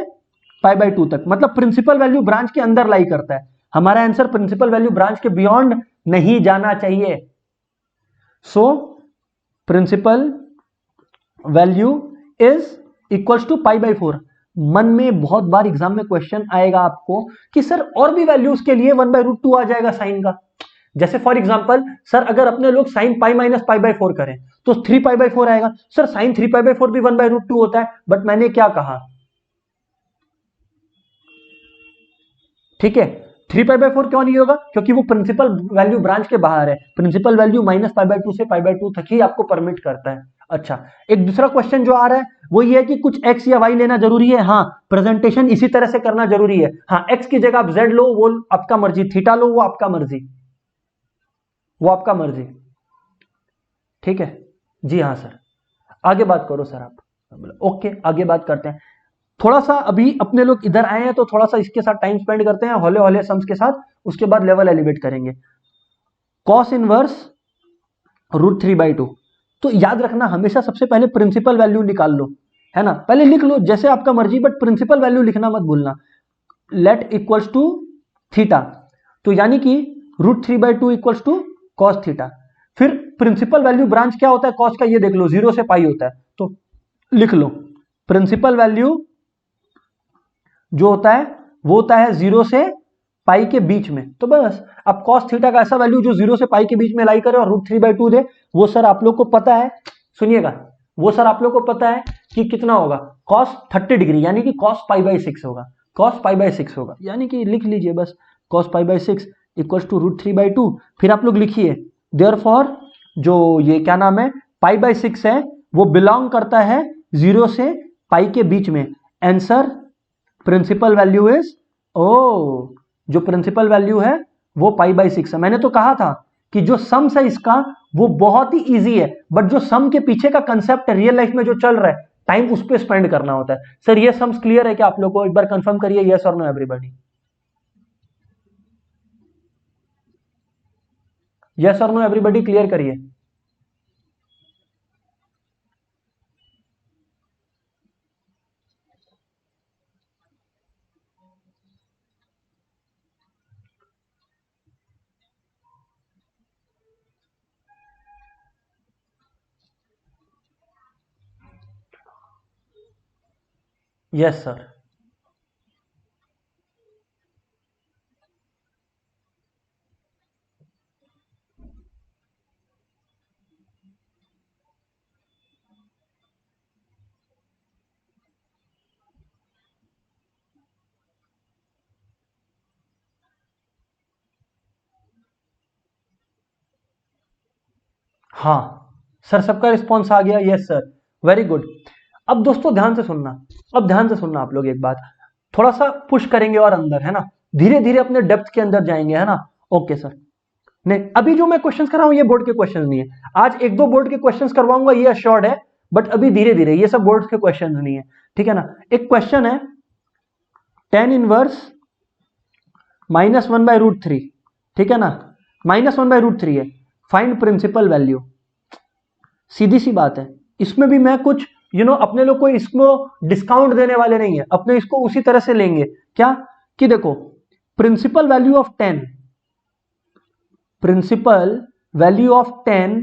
Speaker 1: पाई बाई 2 तक, मतलब प्रिंसिपल वैल्यू ब्रांच के अंदर लाई करता है। हमारा आंसर प्रिंसिपल वैल्यू ब्रांच के बियॉन्ड नहीं जाना चाहिए। So principal value is equals to pi by 4। मन में बहुत बार एग्जाम में क्वेश्चन आएगा आपको कि सर और भी वैल्यूज के लिए 1/√2 आ जाएगा साइन का। जैसे फॉर एग्जांपल सर अगर अपने लोग sine pi minus pi by 4 करें तो 3 पाई बाई 4 आएगा। सर साइन 3 पाई बाई 4 भी 1/√2 होता है, बट मैंने क्या कहा, ठीक है, 3 पाई बाई 4 क्यों नहीं होगा, क्योंकि वो प्रिंसिपल वैल्यू ब्रांच के बाहर है। Principal value minus pi by 2 से पाई बाई 2 तक ही आपको परमिट करता है। अच्छा, एक दूसरा क्वेश्चन जो आ रहा है वो ये है कि कुछ x या y लेना जरूरी है। हाँ, प्रेजेंटेशन इसी तरह से करना जरूरी है। हाँ, x की जगह आप z लो, वो आपका मर्जी, थीटा लो, वो आपका मर्जी, वो आपका मर्जी, ठीक है जी। हाँ सर, आगे बात करो सर आप। ओके, आगे बात करते हैं। थोड़ा सा अभी अपने लोग इधर आए हैं तो थोड़ा सा इसके साथ टाइम स्पेंड करते हैं, हौले हौले सम्स के साथ, उसके बाद लेवल एलिवेट करेंगे। कॉस इनवर्स √3/2, तो याद रखना हमेशा सबसे पहले प्रिंसिपल वैल्यू निकाल लो, है ना, पहले लिख लो जैसे आपका मर्जी, बट प्रिंसिपल वैल्यू लिखना मत भूलना। लेट इक्वल्स टू थीटा, तो यानी कि √3/2 इक्वल्स टू कॉस थीटा। फिर प्रिंसिपल वैल्यू ब्रांच क्या होता है कॉस का, ये देख लो, 0 से पाई होता है, तो लिख लो प्रिंसिपल वैल्यू जो होता है वो होता है 0 से पाई के बीच में। तो बस अब कॉस थीटा का ऐसा वैल्यू जो 0 से पाई के बीच में लाई करे और √3/2 दे, वो सर आप लोग को पता है, सुनिएगा, वो सर आप लोग को पता है कि कितना होगा, कॉस 30 डिग्री, यानी कि कॉस पाई बाई 6 होगा, कॉस पाई बाई 6 होगा, यानी कि लिख लीजिए बस cos pi by 6 equals to √3/2। फिर आप लोग लिखिए देयरफॉर जो ये क्या नाम है पाई बाई 6 है वो बिलोंग करता है 0 से पाई के बीच में। आंसर प्रिंसिपल वैल्यू इज, ओ जो प्रिंसिपल वैल्यू है वो पाई बाई 6 है। मैंने तो कहा था कि जो सम्स है इसका वो बहुत ही इजी है, बट जो सम के पीछे का कंसेप्ट है रियल लाइफ में जो चल रहा है, टाइम उस पर स्पेंड करना होता है। सर ये सम्स क्लियर है क्या आप लोग को, एक बार कंफर्म करिए, यस और नो एवरीबॉडी, यस और नो एवरीबॉडी, क्लियर करिए। यस सर, हाँ सर, सबका रिस्पॉन्स आ गया, यस सर, वेरी गुड। अब दोस्तों ध्यान से सुनना, अब ध्यान से सुनना आप लोग, एक बात थोड़ा सा पुश करेंगे और अंदर, है ना, धीरे धीरे अपने डेप्थ के अंदर जाएंगे, है ना। ओके सर, नहीं अभी जो मैं क्वेश्चंस कर रहा हूं ये बोर्ड के क्वेश्चंस नहीं है, आज एक दो बोर्ड के क्वेश्चंस करवाऊंगा ये अश्योर्ड है, बट अभी धीरे धीरे, ये सब बोर्ड के क्वेश्चंस नहीं है, ठीक है ना। एक क्वेश्चन है tan इनवर्स -1/√3, ठीक है ना, -1/√3 है, फाइंड प्रिंसिपल वैल्यू। सीधी सी बात है, इसमें भी मैं कुछ अपने लोग को इसको डिस्काउंट देने वाले नहीं है, अपने इसको उसी तरह से लेंगे क्या कि देखो principal value of 10, principal value of 10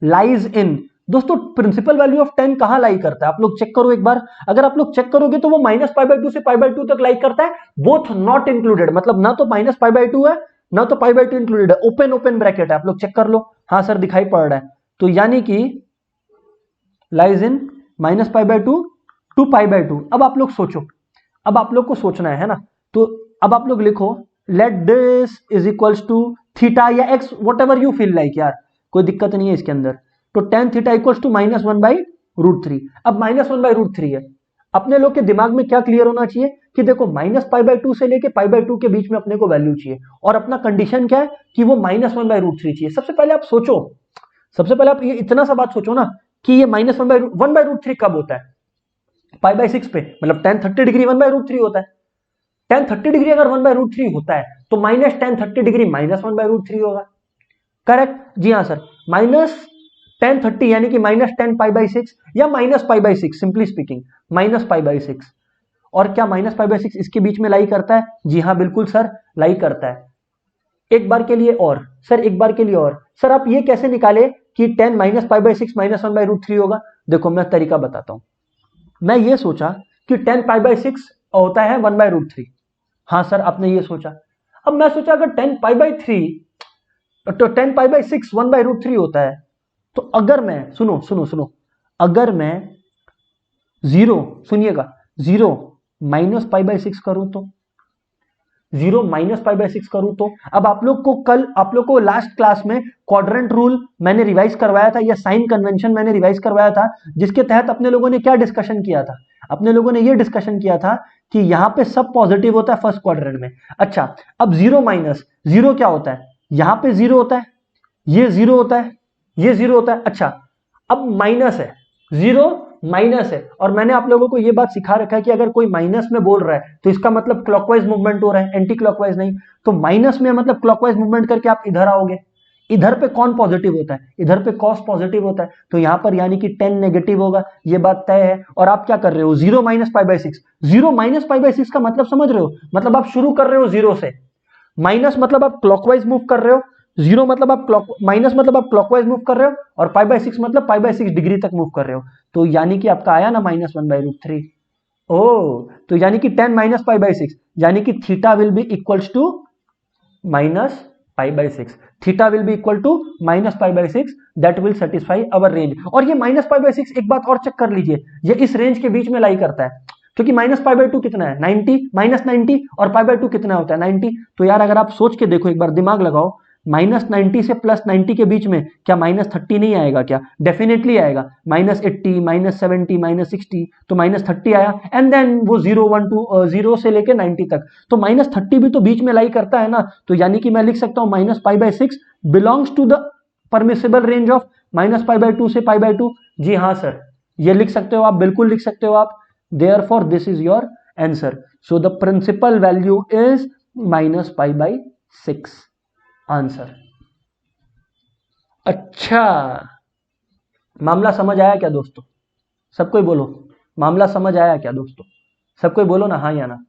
Speaker 1: lies in, दोस्तों प्रिंसिपल वैल्यू ऑफ 10 कहां लाई करता है, आप लोग चेक करो एक बार, अगर आप लोग चेक करोगे तो वो -π/2 से π/2 तक लाई करता है, बोथ नॉट इंक्लूडेड, मतलब ना तो -π/2 है ना तो π/2 इंक्लूडेड है, ओपन ओपन ब्रैकेट है, आप लोग चेक कर लो। हाँ सर दिखाई पड़ रहा है, तो यानी कि लाइज इन -π/2 टू π/2। अब आप लोग सोचो, अब आप लोग को सोचना है ना, तो अब आप लोग लिखो let this is equals to theta या x, whatever you feel like, यार कोई दिक्कत नहीं है इसके अंदर। तो tan थीटा इक्वल्स टू -1/√3। अब -1/√3 है, अपने लोग के दिमाग में क्या क्लियर होना चाहिए कि देखो -π/2 से लेके π/2 के बीच में अपने को वैल्यू चाहिए, और अपना कंडीशन क्या है कि वो -1/√3 चाहिए। सबसे पहले आप सोचो, सबसे पहले आप ये इतना सा बात सोचो ना कि ये -1/√3 कब होता है, π/6 पे, मतलब tan 30 डिग्री 1/√3 होता है। tan 30 डिग्री अगर 1/√3 होता है तो माइनस tan 30 डिग्री माइनस 1/√3 होगा। करेक्ट, जी हाँ सर, माइनस tan 30 यानी कि माइनस tan π/6 या माइनस π/6, सिंपली स्पीकिंग माइनस π/6। और क्या माइनस π/6 इसके बीच में लाई करता है? जी हाँ बिल्कुल सर, लाई करता है। एक बार के लिए और सर, एक बार के लिए और सर, आप ये कैसे निकाले कि tan माइनस π/6 माइनस 1/√3 होगा? देखो मैं तरीका बताता हूं। मैं ये सोचा कि tan π/6 होता है 1/√3। हाँ सर, आपने ये सोचा। अब मैं सोचा अगर tan π/3 तो tan π/6 1/√3 होता है, तो अगर मैं सुनो सुनो सुनो, अगर मैं 0, सुनिएगा, 0 माइनस π/6 करूं तो 0 माइनस π/6 करूं तो अब आप लोग को कल, आप लोग को लास्ट क्लास में क्वाड्रेंट रूल मैंने रिवाइज करवाया था, या साइन कन्वेंशन मैंने रिवाइज करवाया था, जिसके तहत अपने लोगों ने क्या डिस्कशन किया था? अपने लोगों ने ये डिस्कशन किया था कि यहां पे सब पॉजिटिव होता है फर्स्ट क्वाड्रेंट में। अच्छा, अब 0 माइनस 0 क्या होता है? यहां पे 0 होता है, ये 0 होता है, ये 0 होता है। अच्छा, अब माइनस है, 0 माइनस है, और मैंने आप लोगों को यह बात सिखा रखा है कि अगर कोई माइनस में बोल रहा है तो इसका मतलब क्लॉकवाइज मूवमेंट हो रहा है, एंटी क्लॉकवाइज नहीं। तो माइनस में मतलब क्लॉकवाइज मूवमेंट करके आप इधर आओगे, इधर पे कौन पॉजिटिव होता है? इधर पे कॉस पॉजिटिव होता है, तो यहां पर यानी कि 10 नेगेटिव होगा, ये बात तय है। और आप क्या कर रहे हो? 0 माइनस π/6, 0 माइनस π/6 का मतलब समझ रहे हो? मतलब आप शुरू कर रहे हो 0 से, माइनस मतलब आप क्लॉकवाइज मूव कर रहे हो, 0 मतलब आप माइनस मतलब आप क्लॉकवाइज मूव कर रहे हो, और π/6 मतलब π/6 डिग्री तक मूव कर रहे हो। तो यानी कि आपका आया ना माइनस 1/√3। ओ, तो यानी कि 10 माइनस π/6 यानी कि theta will be equals to minus π/6, theta will be equal to minus π/6, that will satisfy our range. और ये माइनस π/6 एक बात और चेक कर लीजिए, ये इस रेंज के बीच में लाई करता है, क्योंकि माइनस π/2 कितना है? 90, माइनस 90, और π/2 कितना होता है? 90। तो यार अगर आप सोच के देखो, एक बार दिमाग लगाओ, माइनस 90 से प्लस 90 के बीच में क्या माइनस 30 नहीं आएगा क्या? डेफिनेटली आएगा, माइनस 80, माइनस 70, माइनस 60, तो माइनस 30 आया, एंड देन वो 0 1 2 0 से लेके 90 तक, तो माइनस 30 भी तो बीच में लाई करता है ना। तो यानी कि मैं लिख सकता हूं minus π/6 belongs to the permissible range of minus π/2 से π/2। जी हाँ सर, ये लिख सकते हो आप, बिल्कुल लिख सकते हो आप। Therefore this is your answer. So the principal value is minus π/6 answer. अच्छा, मामला समझ आया क्या दोस्तों? सब कोई बोलो, मामला समझ आया क्या दोस्तों? सब कोई बोलो ना, हाँ या ना।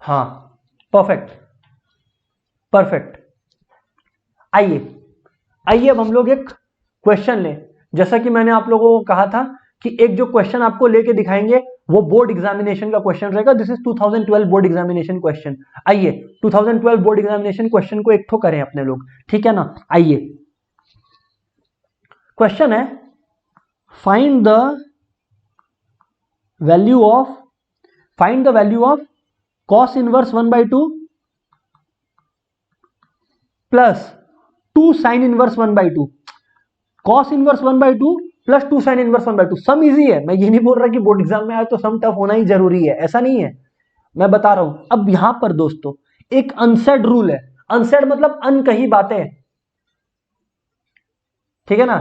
Speaker 1: हाँ, परफेक्ट परफेक्ट। आइए आइए अब हम लोग एक क्वेश्चन लें। जैसा कि मैंने आप लोगों को कहा था कि एक जो क्वेश्चन आपको लेके दिखाएंगे वो बोर्ड एग्जामिनेशन का क्वेश्चन रहेगा। This is 2012 board examination question. आइए 2012 बोर्ड एग्जामिनेशन क्वेश्चन को एक ठो करें अपने लोग, ठीक है ना। आइए, क्वेश्चन है, find the value of cos inverse 1/2 plus 2 sine inverse 1/2, cos inverse 1/2 plus 2 sine inverse 1/2। Sum easy है, मैं ये नहीं बोल रहा कि बोर्ड एग्जाम में आए तो सम टफ होना ही जरूरी है, ऐसा नहीं है, मैं बता रहा हूं। अब यहां पर दोस्तों एक अनसेड रूल है, अनसेड मतलब अनकही बातें, ठीक है ना।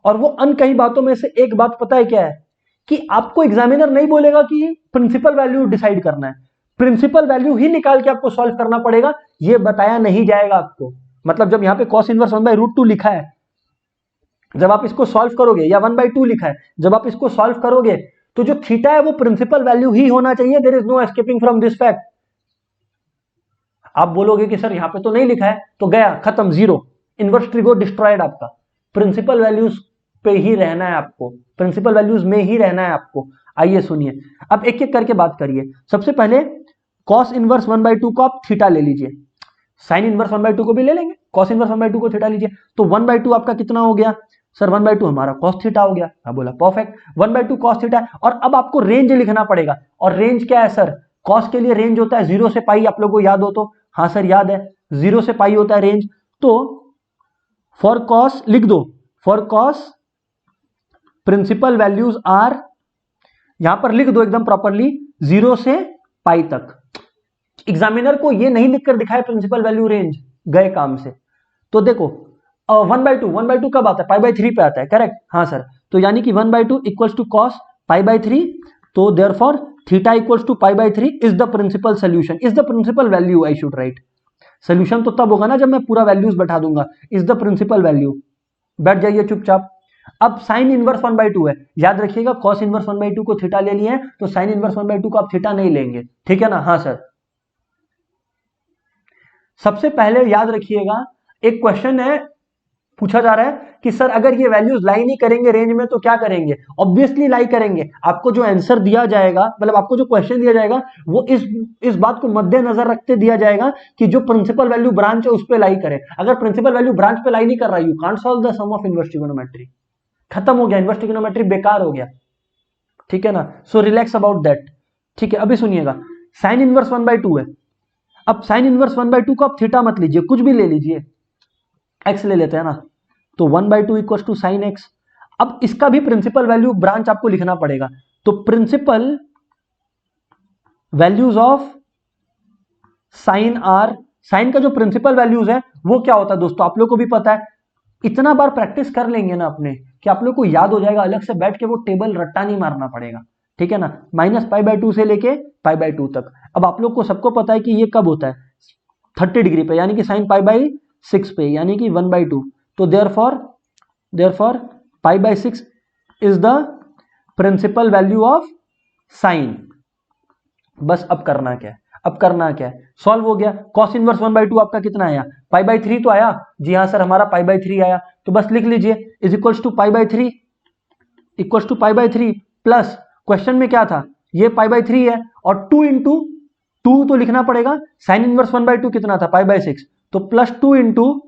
Speaker 1: और वो अनकही बातों में से एक बात पता है क्या है? कि आपको एग्जामिनर नहीं बोलेगा कि प्रिंसिपल वैल्यू डिसाइड करना है, प्रिंसिपल वैल्यू ही निकाल के आपको सॉल्व करना पड़ेगा, ये बताया नहीं जाएगा आपको। मतलब जब यहां पे cos इनवर्स 1/√2 लिखा है, जब आप इसको सॉल्व करोगे, या 1/2 लिखा है, जब आप इसको सॉल्व करोगे तो जो थीटा है वो प्रिंसिपल वैल्यू ही होना चाहिए। There is no escaping from this fact. आप बोलोगे कि सर यहां पे तो नहीं लिखा है, तो गया, खत्म, जीरो, इनवर्स ट्रिगो डिस्ट्रॉयड आपका। प्रिंसिपल वैल्यूज पे ही रहना है आपको, प्रिंसिपल वैल्यूज में ही रहना है आपको। आइए सुनिए, अब एक एक करके बात करिए। सबसे पहले cos इनवर्स 1/2 को आप थीटा ले लीजिए, साइन इनवर्स 1/2 को भी ले लेंगे, cos इनवर्स 1/2 को थीटा लीजिए, तो 1/2 आपका कितना हो गया? सर 1/2 हमारा cos थीटा हो गया। हाँ बोला, परफेक्ट, 1/2 cos थीटा। और अब आपको रेंज लिखना पड़ेगा, और रेंज क्या है सर? cos के लिए रेंज होता है 0 से पाई, आप लोगों को याद हो तो? हाँ सर याद है, 0 से पाई होता है रेंज। तो फॉर cos लिख दो, for cos principal values are, यहां पर लिख दो एकदम प्रॉपरली, 0 से पाई तक। एग्जामिनर को ये नहीं लिखकर दिखाए प्रिंसिपल वैल्यू रेंज, गए काम से। तो देखो 1/2, 1/2 कब आता है? π/3 पे आता है, करेक्ट? हाँ सर। तो यानी कि 1/2 इक्वल्स टू कॉस π/3, तो therefore theta equals to π/3 is the principal solution, is the principal value I should write. Solution तो तब होगा ना जब मैं पूरा वैल्यूज बैठा दूंगा, इज द प्रिंसिपल वैल्यू। बैठ जाइए चुपचाप। अब साइन इनवर्स 1/2 है, याद रखिएगा कॉस इनवर्स 1/2 को थीटा ले लिए, तो साइन इनवर्स 1/2 को आप थीटा नहीं लेंगे, ठीक है ना? हाँ सर। सबसे पहले याद रखिएगा, एक क्वेश्चन है, पूछा जा रहा है कि सर अगर ये वैल्यूज लाई नहीं करेंगे रेंज में तो क्या करेंगे? ऑब्वियसली लाई करेंगे। आपको जो आंसर दिया जाएगा, मतलब आपको जो क्वेश्चन दिया जाएगा, वो इस बात को मद्देनजर रखते दिया जाएगा कि जो प्रिंसिपल वैल्यू ब्रांच है उस पे लाई करे। अगर प्रिंसिपल वैल्यू ब्रांच पे लाई नहीं कर रहा, you can't solve the sum of inverse trigonometry. खत्म हो गया, इनवर्स ट्रिगोनोमेट्री बेकार हो गया, ठीक है ना? So relax about that. ठीक है, अभी सुनिएगा, साइन इनवर्स 1/2 है। अब साइन इनवर्स 1/2 को आप थीटा मत लीजिए, कुछ भी ले लीजिए, एक्स ले लेते हैं ना, तो 1/2 इक्वल टू साइन एक्स। अब इसका भी प्रिंसिपल वैल्यू ब्रांच आपको लिखना पड़ेगा, तो principal values of sine are, sine का जो प्रिंसिपल वैल्यूज है वो क्या होता है दोस्तों, आप लोग को भी पता है। इतना बार प्रैक्टिस कर लेंगे ना अपने कि आप लोग को याद हो जाएगा, अलग से बैठ के वो टेबल रट्टा नहीं मारना पड़ेगा, ठीक है ना? -π/2 से लेके π/2 तक। अब आप लोग को सबको पता है कि ये कब होता है, 30 डिग्री पे, यानी कि साइन π/6 पे, यानी कि 1/2। तो therefore π/6 is the principal value of sine. बस अब करना क्या है, अब करना क्या है, सॉल्व हो गया। कॉस इनवर्स 1/2 आपका कितना आया? π/3 तो आया जी, हाँ सर हमारा π/3 आया, तो बस लिख लीजिए is equals to π/3, equals to π/3 plus, question में क्या था, ये π/3 है और 2 इंटू 2 तो लिखना पड़ेगा, साइन इनवर्स 1/2 कितना था? π/6, तो प्लस 2 इंटू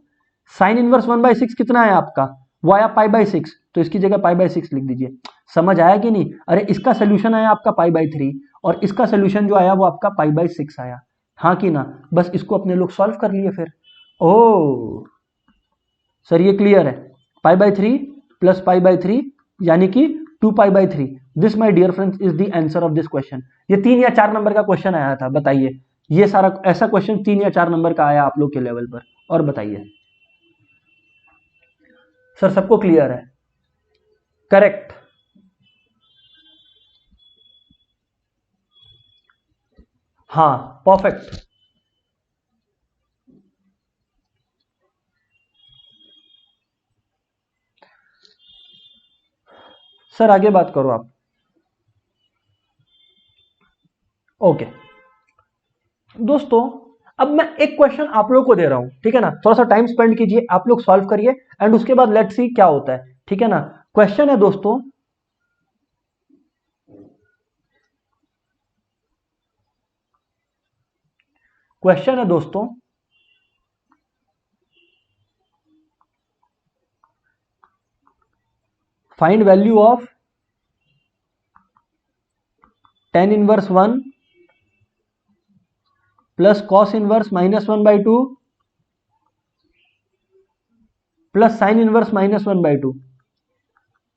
Speaker 1: साइन इनवर्स 1/6 कितना है आपका? वो आया π/6, तो इसकी जगह π/6 लिख दीजिए। समझ आया कि नहीं? अरे इसका सोल्यूशन आया आपका π/3 और इसका सोल्यूशन जो आया वो आपका π/6 आया, हाँ कि ना? बस इसको अपने लोग सॉल्व कर लिए फिर। ओ सर ये क्लियर है, π/3 प्लस π/3 यानी कि 2π/3। This my dear friends is the answer of this question. ये 3 या 4 नंबर का क्वेश्चन आया था, बताइए। ये सारा ऐसा क्वेश्चन 3 या 4 नंबर का आया आप लोग के लेवल पर, और बताइए सर सबको क्लियर है? करेक्ट। हाँ परफेक्ट। सर आगे बात करो आप। ओके दोस्तों, अब मैं एक क्वेश्चन आप लोग को दे रहा हूं, ठीक है ना? थोड़ा सा टाइम स्पेंड कीजिए, आप लोग सॉल्व करिए एंड उसके बाद लेट्स सी क्या होता है, ठीक है ना? क्वेश्चन है दोस्तों, क्वेश्चन है दोस्तों, find value of tan inverse 1 plus cos inverse -1/2 plus sign inverse -1/2।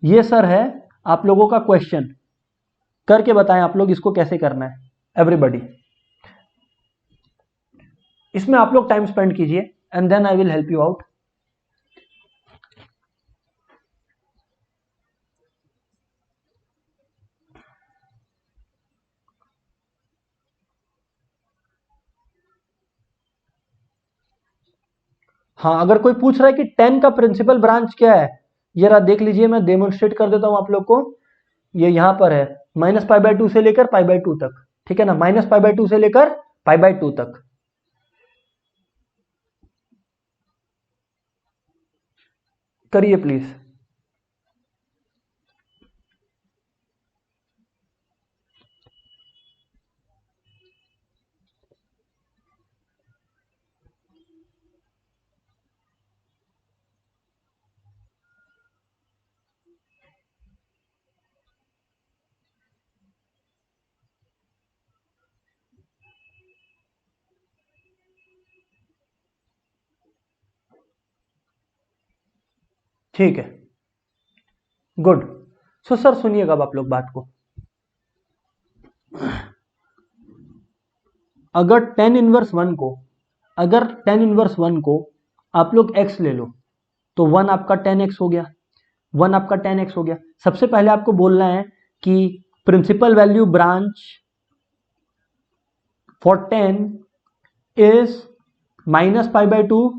Speaker 1: ये सर है आप लोगों का क्वेश्चन, करके बताएं आप लोग इसको कैसे करना है, एवरीबॉडी। इसमें आप लोग टाइम स्पेंड कीजिए and then I will help you out. हाँ अगर कोई पूछ रहा है कि 10 का प्रिंसिपल ब्रांच क्या है, ये रहा देख लीजिए, मैं डेमोन्स्ट्रेट कर देता हूं आप लोग को। ये यहां पर है -π/2 से लेकर π/2 तक, ठीक है ना? -π/2 से लेकर π/2 तक। करिए प्लीज। ठीक है, गुड। सो सर सुनिएगा अब आप लोग बात को, अगर tan इनवर्स 1 को आप लोग x ले लो तो 1 आपका tan x हो गया, 1 आपका tan x हो गया। सबसे पहले आपको बोलना है कि principal value branch for tan is -π/2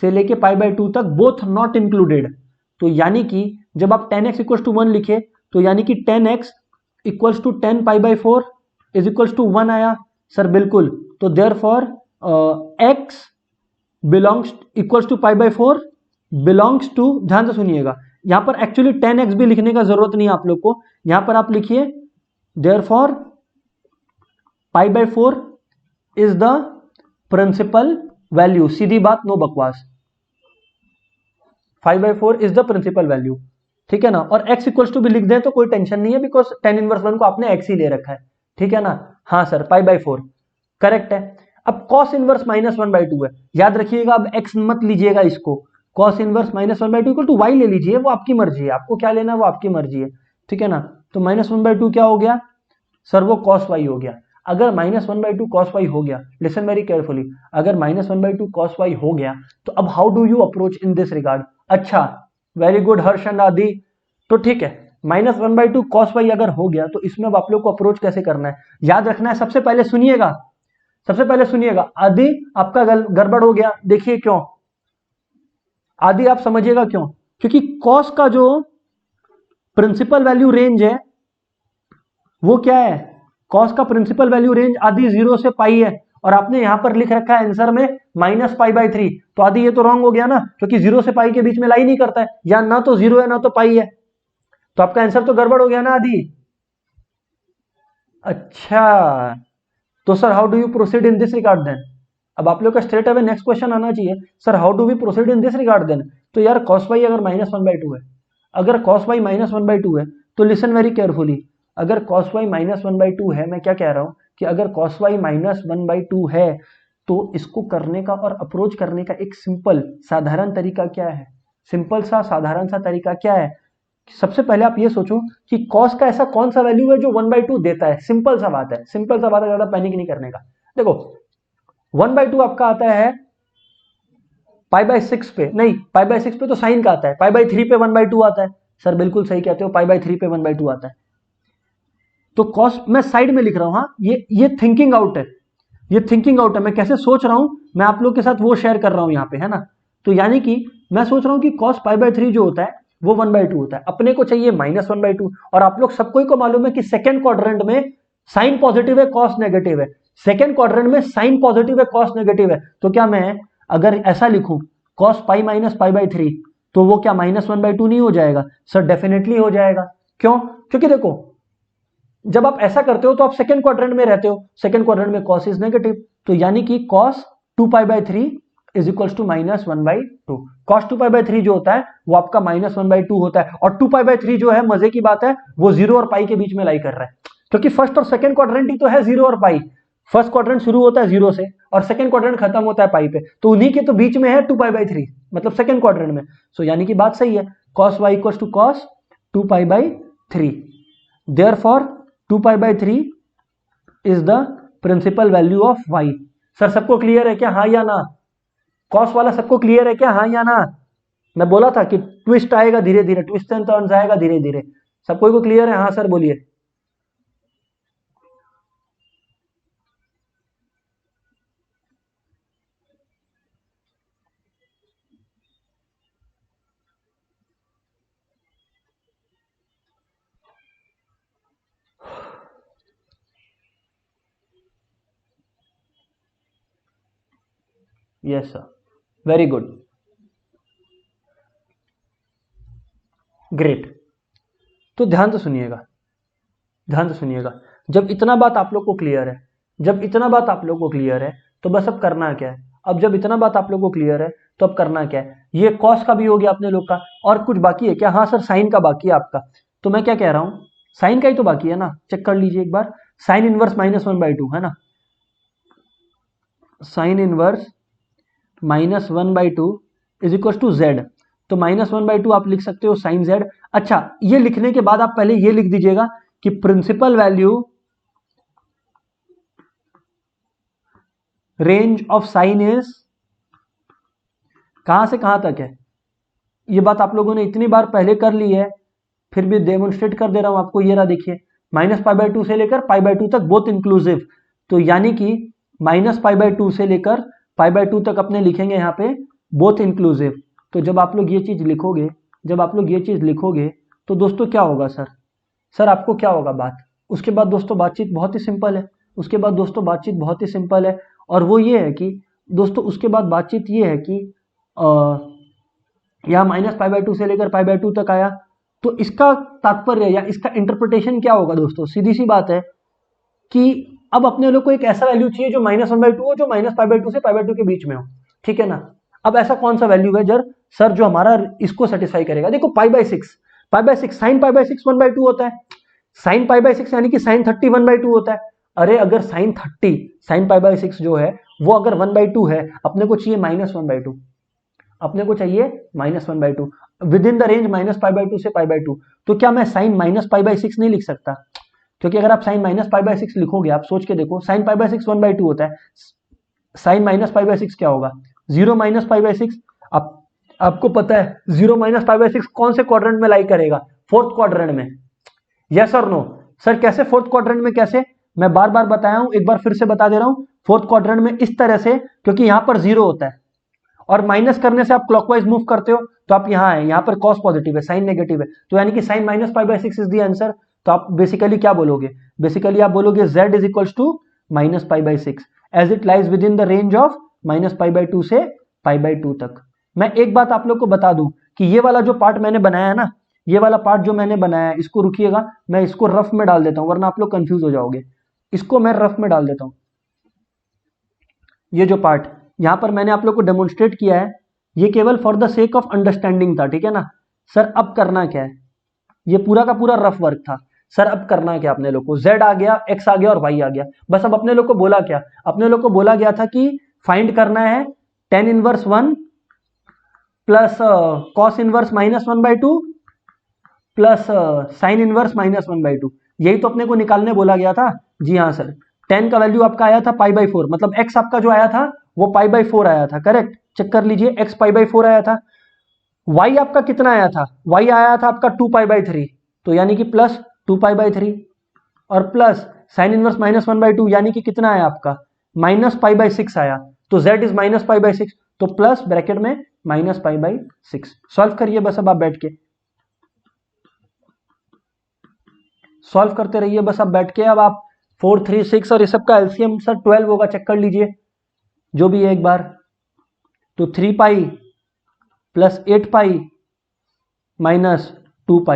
Speaker 1: से लेके π/2 तक बोथ नॉट इंक्लूडेड। तो यानी कि जब आप tan x इक्वल्स टू 1 लिखे तो यानी कि tan x equals to tan π/4 is equals to 1 आया सर, बिल्कुल। तो therefore x belongs equals to π/4 belongs to, ध्यान से सुनिएगा, यहां पर एक्चुअली tan x भी लिखने का जरूरत नहीं है आप लोग को, यहां पर आप लिखिए therefore π/4 is the principal value, सीधी बात, नो बकवास, 5/4 इज द प्रिंसिपल वैल्यू, ठीक है ना। और x इक्वल्स टू भी लिख दें तो कोई टेंशन नहीं है, बिकॉज tan इनवर्स 1 को आपने x ही ले रखा है, ठीक है ना। हाँ सर, π/4 करेक्ट है। अब cos इनवर्स -1/2 है, याद रखिएगा, अब x मत लीजिएगा इसको, cos inverse -1/2 equal to y ले लीजिए, वो आपकी मर्जी है, आपको क्या लेना है वो आपकी मर्जी है, ठीक है ना। तो -1/2 क्या हो गया सर, वो cos y हो गया। अगर -1/2 cos y हो गया, लिसन वेरी केयरफुली, अगर -1/2 cos y हो गया तो अब how do you approach in this regard. अच्छा, वेरी गुड हर्ष एंड आदि। तो ठीक है, -1/2 cos y अगर हो गया तो इसमें अब आप लोग को अप्रोच कैसे करना है, याद रखना है। सबसे पहले सुनिएगा, आदि आपका गड़बड़ हो गया, देखिए क्यों आदि, आप समझिएगा क्यों, क्योंकि cos का जो प्रिंसिपल वैल्यू रेंज है वो क्या है, cos का प्रिंसिपल वैल्यू रेंज आदि 0 से पाई है, और आपने यहां पर लिख रखा है आंसर में -π/3, तो आदि ये तो रॉन्ग हो गया ना, क्योंकि 0 से पाई के बीच में लाई नहीं करता है, या ना तो 0 है ना तो पाई है, तो आपका आंसर तो गड़बड़ हो गया ना आदि। अच्छा, तो sir how do you proceed in this regard then. अब आप लोग का स्ट्रेट अवे नेक्स्ट क्वेश्चन आना चाहिए, sir how do we proceed in this regard then. तो यार cos y अगर -1/2 है, अगर cos y -1/2 है तो लिसन वेरी केयरफुली, अगर cos y -1/2 है, मैं क्या कह रहा हूं कि अगर cos y -1/2 है तो इसको करने का और अप्रोच करने का एक सिंपल साधारण तरीका क्या है, सिंपल सा साधारण सा तरीका क्या है। सबसे पहले आप ये सोचो कि cos का ऐसा कौन सा वैल्यू है जो 1/2 देता है, सिंपल सा बात है, सिंपल सा बात है, ज्यादा पैनिक नहीं करने का। देखो 1/2 आपका आता है π/6 पे, नहीं π/6 पे तो साइन का आता है, π/3 पे 1/2 आता है, सर बिल्कुल सही कहते हो, π/3 पे 1/2 आता है। तो cos मैं साइड में लिख रहा हूं, हाँ ये थिंकिंग आउट है, ये थिंकिंग आउट है, मैं कैसे सोच रहा हूं मैं आप लोग के साथ वो शेयर कर रहा हूं यहाँ पे, है ना। तो यानी कि मैं सोच रहा हूं कि cos π/3 जो होता है वो 1/2 होता है, अपने को चाहिए -1/2, और आप लोग सबको ही को मालूम है कि सेकेंड क्वाड्रेंट में साइन पॉजिटिव है कॉस नेगेटिव है, सेकेंड क्वाड्रेंट में साइन पॉजिटिव है कॉस नेगेटिव है, तो क्या मैं अगर ऐसा लिखूं cos π - π/3 तो वो क्या -1/2 नहीं हो जाएगा सर, डेफिनेटली हो जाएगा। क्यों, क्योंकि देखो जब आप ऐसा करते हो तो आप सेकेंड क्वाड्रेंट में रहते हो, सेकेंड क्वाड्रेंट में cos इज नेगेटिव, तो यानी कि cos 2π/3 is equals to -1/2। cos 2π/3 जो होता है वो आपका -1/2 होता है, और 2π/3 जो है, मजे की बात है, वो 0 और पाई के बीच में लाई कर रहा है, क्योंकि फर्स्ट और सेकेंड क्वाड्रेंट ही तो है 0 और पाई, फर्स्ट क्वाड्रेंट शुरू होता है 0 से और सेकेंड क्वाड्रेंट खत्म होता है पाई पे, तो उन्हीं के तो बीच में है 2π/3, मतलब सेकेंड क्वाड्रेंट में। सो यानी कि बात सही है, cos y equals to cos 2π/3, therefore 2π/3 is the principal value of y। Sir सबको क्लियर है क्या, हाँ या ना, कॉस वाला सबको क्लियर है क्या, हाँ या ना। मैं बोला था कि ट्विस्ट आएगा धीरे धीरे, ट्विस्ट एंड टर्न्स आएगा धीरे धीरे, सबको को क्लियर है, हाँ सर बोलिए। Yes sir, very good, great. तो ध्यान से सुनिएगा, ध्यान से सुनिएगा, जब इतना बात आप लोग को क्लियर है, जब इतना बात आप लोग को क्लियर है तो बस अब करना क्या है, अब जब इतना बात आप लोग को क्लियर है तो अब करना क्या है, ये कॉस का भी हो गया अपने लोग का, और कुछ बाकी है क्या, हाँ सर साइन का बाकी है आपका। तो मैं क्या कह रहा हूं, साइन का ही तो बाकी है ना, चेक कर लीजिए एक बार, साइन इनवर्स -1/2 है ना, sine inverse -1/2 is equal to z. तो -1/2 आप लिख सकते हो साइन z। अच्छा, ये लिखने के बाद आप पहले ये लिख दीजिएगा कि principal value range of sine is, कहां से कहां तक है। ये बात आप लोगों ने इतनी बार पहले कर ली है, फिर भी डेमोन्स्ट्रेट कर दे रहा हूं आपको। ये रहा देखिए, -π/2 से लेकर π/2 तक बोथ इंक्लूसिव। तो यानी कि -π/2 से लेकर π/2 तक अपने लिखेंगे यहाँ पे बोथ इंक्लूसिव। तो जब आप लोग ये चीज लिखोगे, तो दोस्तों क्या होगा सर आपको क्या होगा बात। उसके बाद दोस्तों बातचीत बहुत ही सिंपल है। और वो ये है कि दोस्तों उसके बाद बातचीत ये है कि यहाँ -π/2 से लेकर π/2 तक आया, तो इसका तात्पर्य या इसका इंटरप्रिटेशन क्या होगा दोस्तों। सीधी सी बात है कि अब अपने लोग को एक ऐसा वैल्यू चाहिए जो -1/2 हो, जो -π/2 से π/2 के बीच में हो, ठीक है ना। अब ऐसा कौन सा वैल्यू है सर जो हमारा इसको सेटिस्फाई करेगा। देखो π/6 साइन π/6 1/2 होता है, साइन π/6 यानी कि साइन 30 1/2 होता है। अरे अगर साइन π/6 जो है वो अगर 1/2 है, अपने को चाहिए -1/2 विद इन द रेंज -π/2 से π/2। तो क्या मैं साइन -π/6 नहीं लिख सकता, क्योंकि अगर आप साइन -π/6 लिखोगे, आप सोच के देखो, साइन π/6 1/2 होता है, साइन -π/6 क्या होगा 0 -π/6। आपको पता है 0 -π/6 कौन से क्वाड्रेंट में लाई करेगा, फोर्थ क्वाड्रेंट में। यस और नो सर, कैसे फोर्थ क्वाड्रेंट में, कैसे, मैं बार बार बताया हूं, एक बार फिर से बता दे रहा हूं। फोर्थ क्वाड्रेंट में इस तरह से, क्योंकि यहां पर 0 होता है और माइनस करने से आप क्लॉकवाइज मूव करते हो, तो आप यहाँ है, यहाँ पर कॉस पॉजिटिव है, साइन नेगेटिव है, तो यानी कि साइन -π/6 इज द आंसर। तो आप बेसिकली क्या बोलोगे, आप बोलोगे z is equals to -π/6 as it lies within the range of -π/2 से π/2 तक। मैं एक बात आप लोग को बता दूं कि ये वाला जो पार्ट मैंने बनाया है ना, ये वाला पार्ट जो मैंने बनाया है, इसको रुकिएगा, मैं इसको रफ में डाल देता हूं, वरना आप लोग कंफ्यूज हो जाओगे। इसको मैं रफ में डाल देता हूं। ये जो पार्ट यहां पर मैंने आप लोग को डेमोन्स्ट्रेट किया है, ये केवल for the sake of understanding था, ठीक है ना। सर अब करना क्या है, ये पूरा का पूरा रफ वर्क था। सर अब करना क्या, अपने लोग को z आ गया, x आ गया और y आ गया, बस। अब अपने लोग को बोला क्या, अपने लोग को बोला गया था कि फाइंड करना है tan inverse 1 plus cos inverse -1/2 plus sign inverse -1/2। यही तो अपने को निकालने बोला गया था। जी हाँ सर, tan का वैल्यू आपका आया था π/4, मतलब x आपका जो आया था वो π/4 आया था, करेक्ट। चेक कर लीजिए, x π/4 आया था। y आपका कितना आया था, y आया था आपका 2π/3, तो यानी कि प्लस 2π/3 और प्लस साइन इनवर्स -1/2 यानी कि कितना आया आपका -π/6 आया, तो z इज -π/6, तो प्लस ब्रैकेट में -π/6। सॉल्व करिए बस, अब आप बैठ के सॉल्व करते रहिए बस, अब बैठ के। अब आप 4 3 6 और ये सब का एलसीएम सर 12 होगा, चेक कर लीजिए जो भी है एक बार। तो 3π प्लस 8π माइनस 2π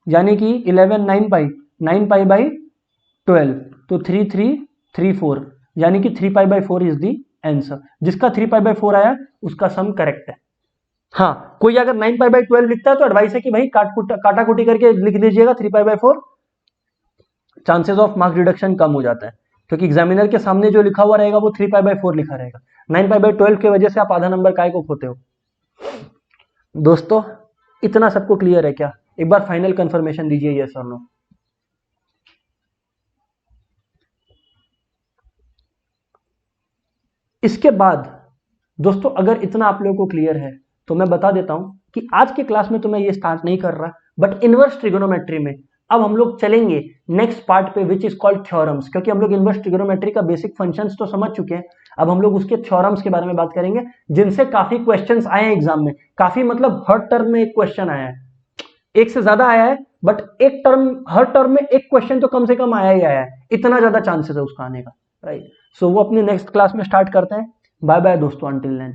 Speaker 1: यानी कि 11 9π/12, तो 3 3 3 4 यानी कि 3π/4 इज दी आंसर। जिसका 3π/4 आया उसका सम करेक्ट है। हाँ, कोई अगर 9π/12 लिखता है तो एडवाइस है कि भाई काटा कुटी करके लिख दीजिएगा 3π/4, चांसेस ऑफ मार्क्स रिडक्शन कम हो जाता है, क्योंकि एग्जामिनर के सामने जो लिखा हुआ रहेगा वो 3π/4 लिखा रहेगा। 9π/12 की वजह से आप आधा नंबर काय को खोते हो। दोस्तों इतना सबको क्लियर है क्या, एक बार फाइनल कंफर्मेशन दीजिए यस और नो। इसके बाद दोस्तों अगर इतना आप लोगों को क्लियर है तो मैं बता देता हूं कि आज के क्लास में तो मैं ये स्टार्ट नहीं कर रहा, बट इनवर्स ट्रिगोनोमेट्री में अब हम लोग चलेंगे नेक्स्ट पार्ट पे, विच इज कॉल्ड थ्योरम्स। क्योंकि हम लोग इनवर्स ट्रिगोनोमेट्री का बेसिक फंक्शंस तो समझ चुके हैं, अब हम लोग उसके थ्योरम्स के बारे में बात करेंगे, जिनसे काफी क्वेश्चंस आए हैं एग्जाम में। काफी मतलब हर टर्म में एक क्वेश्चन आया है, एक से ज्यादा आया है, बट हर टर्म में एक क्वेश्चन तो कम से कम आया ही आया है, इतना ज्यादा चांसेस है उसका आने का, राइट। सो वो अपने नेक्स्ट क्लास में स्टार्ट करते हैं। बाय बाय दोस्तों, अंटिल देन।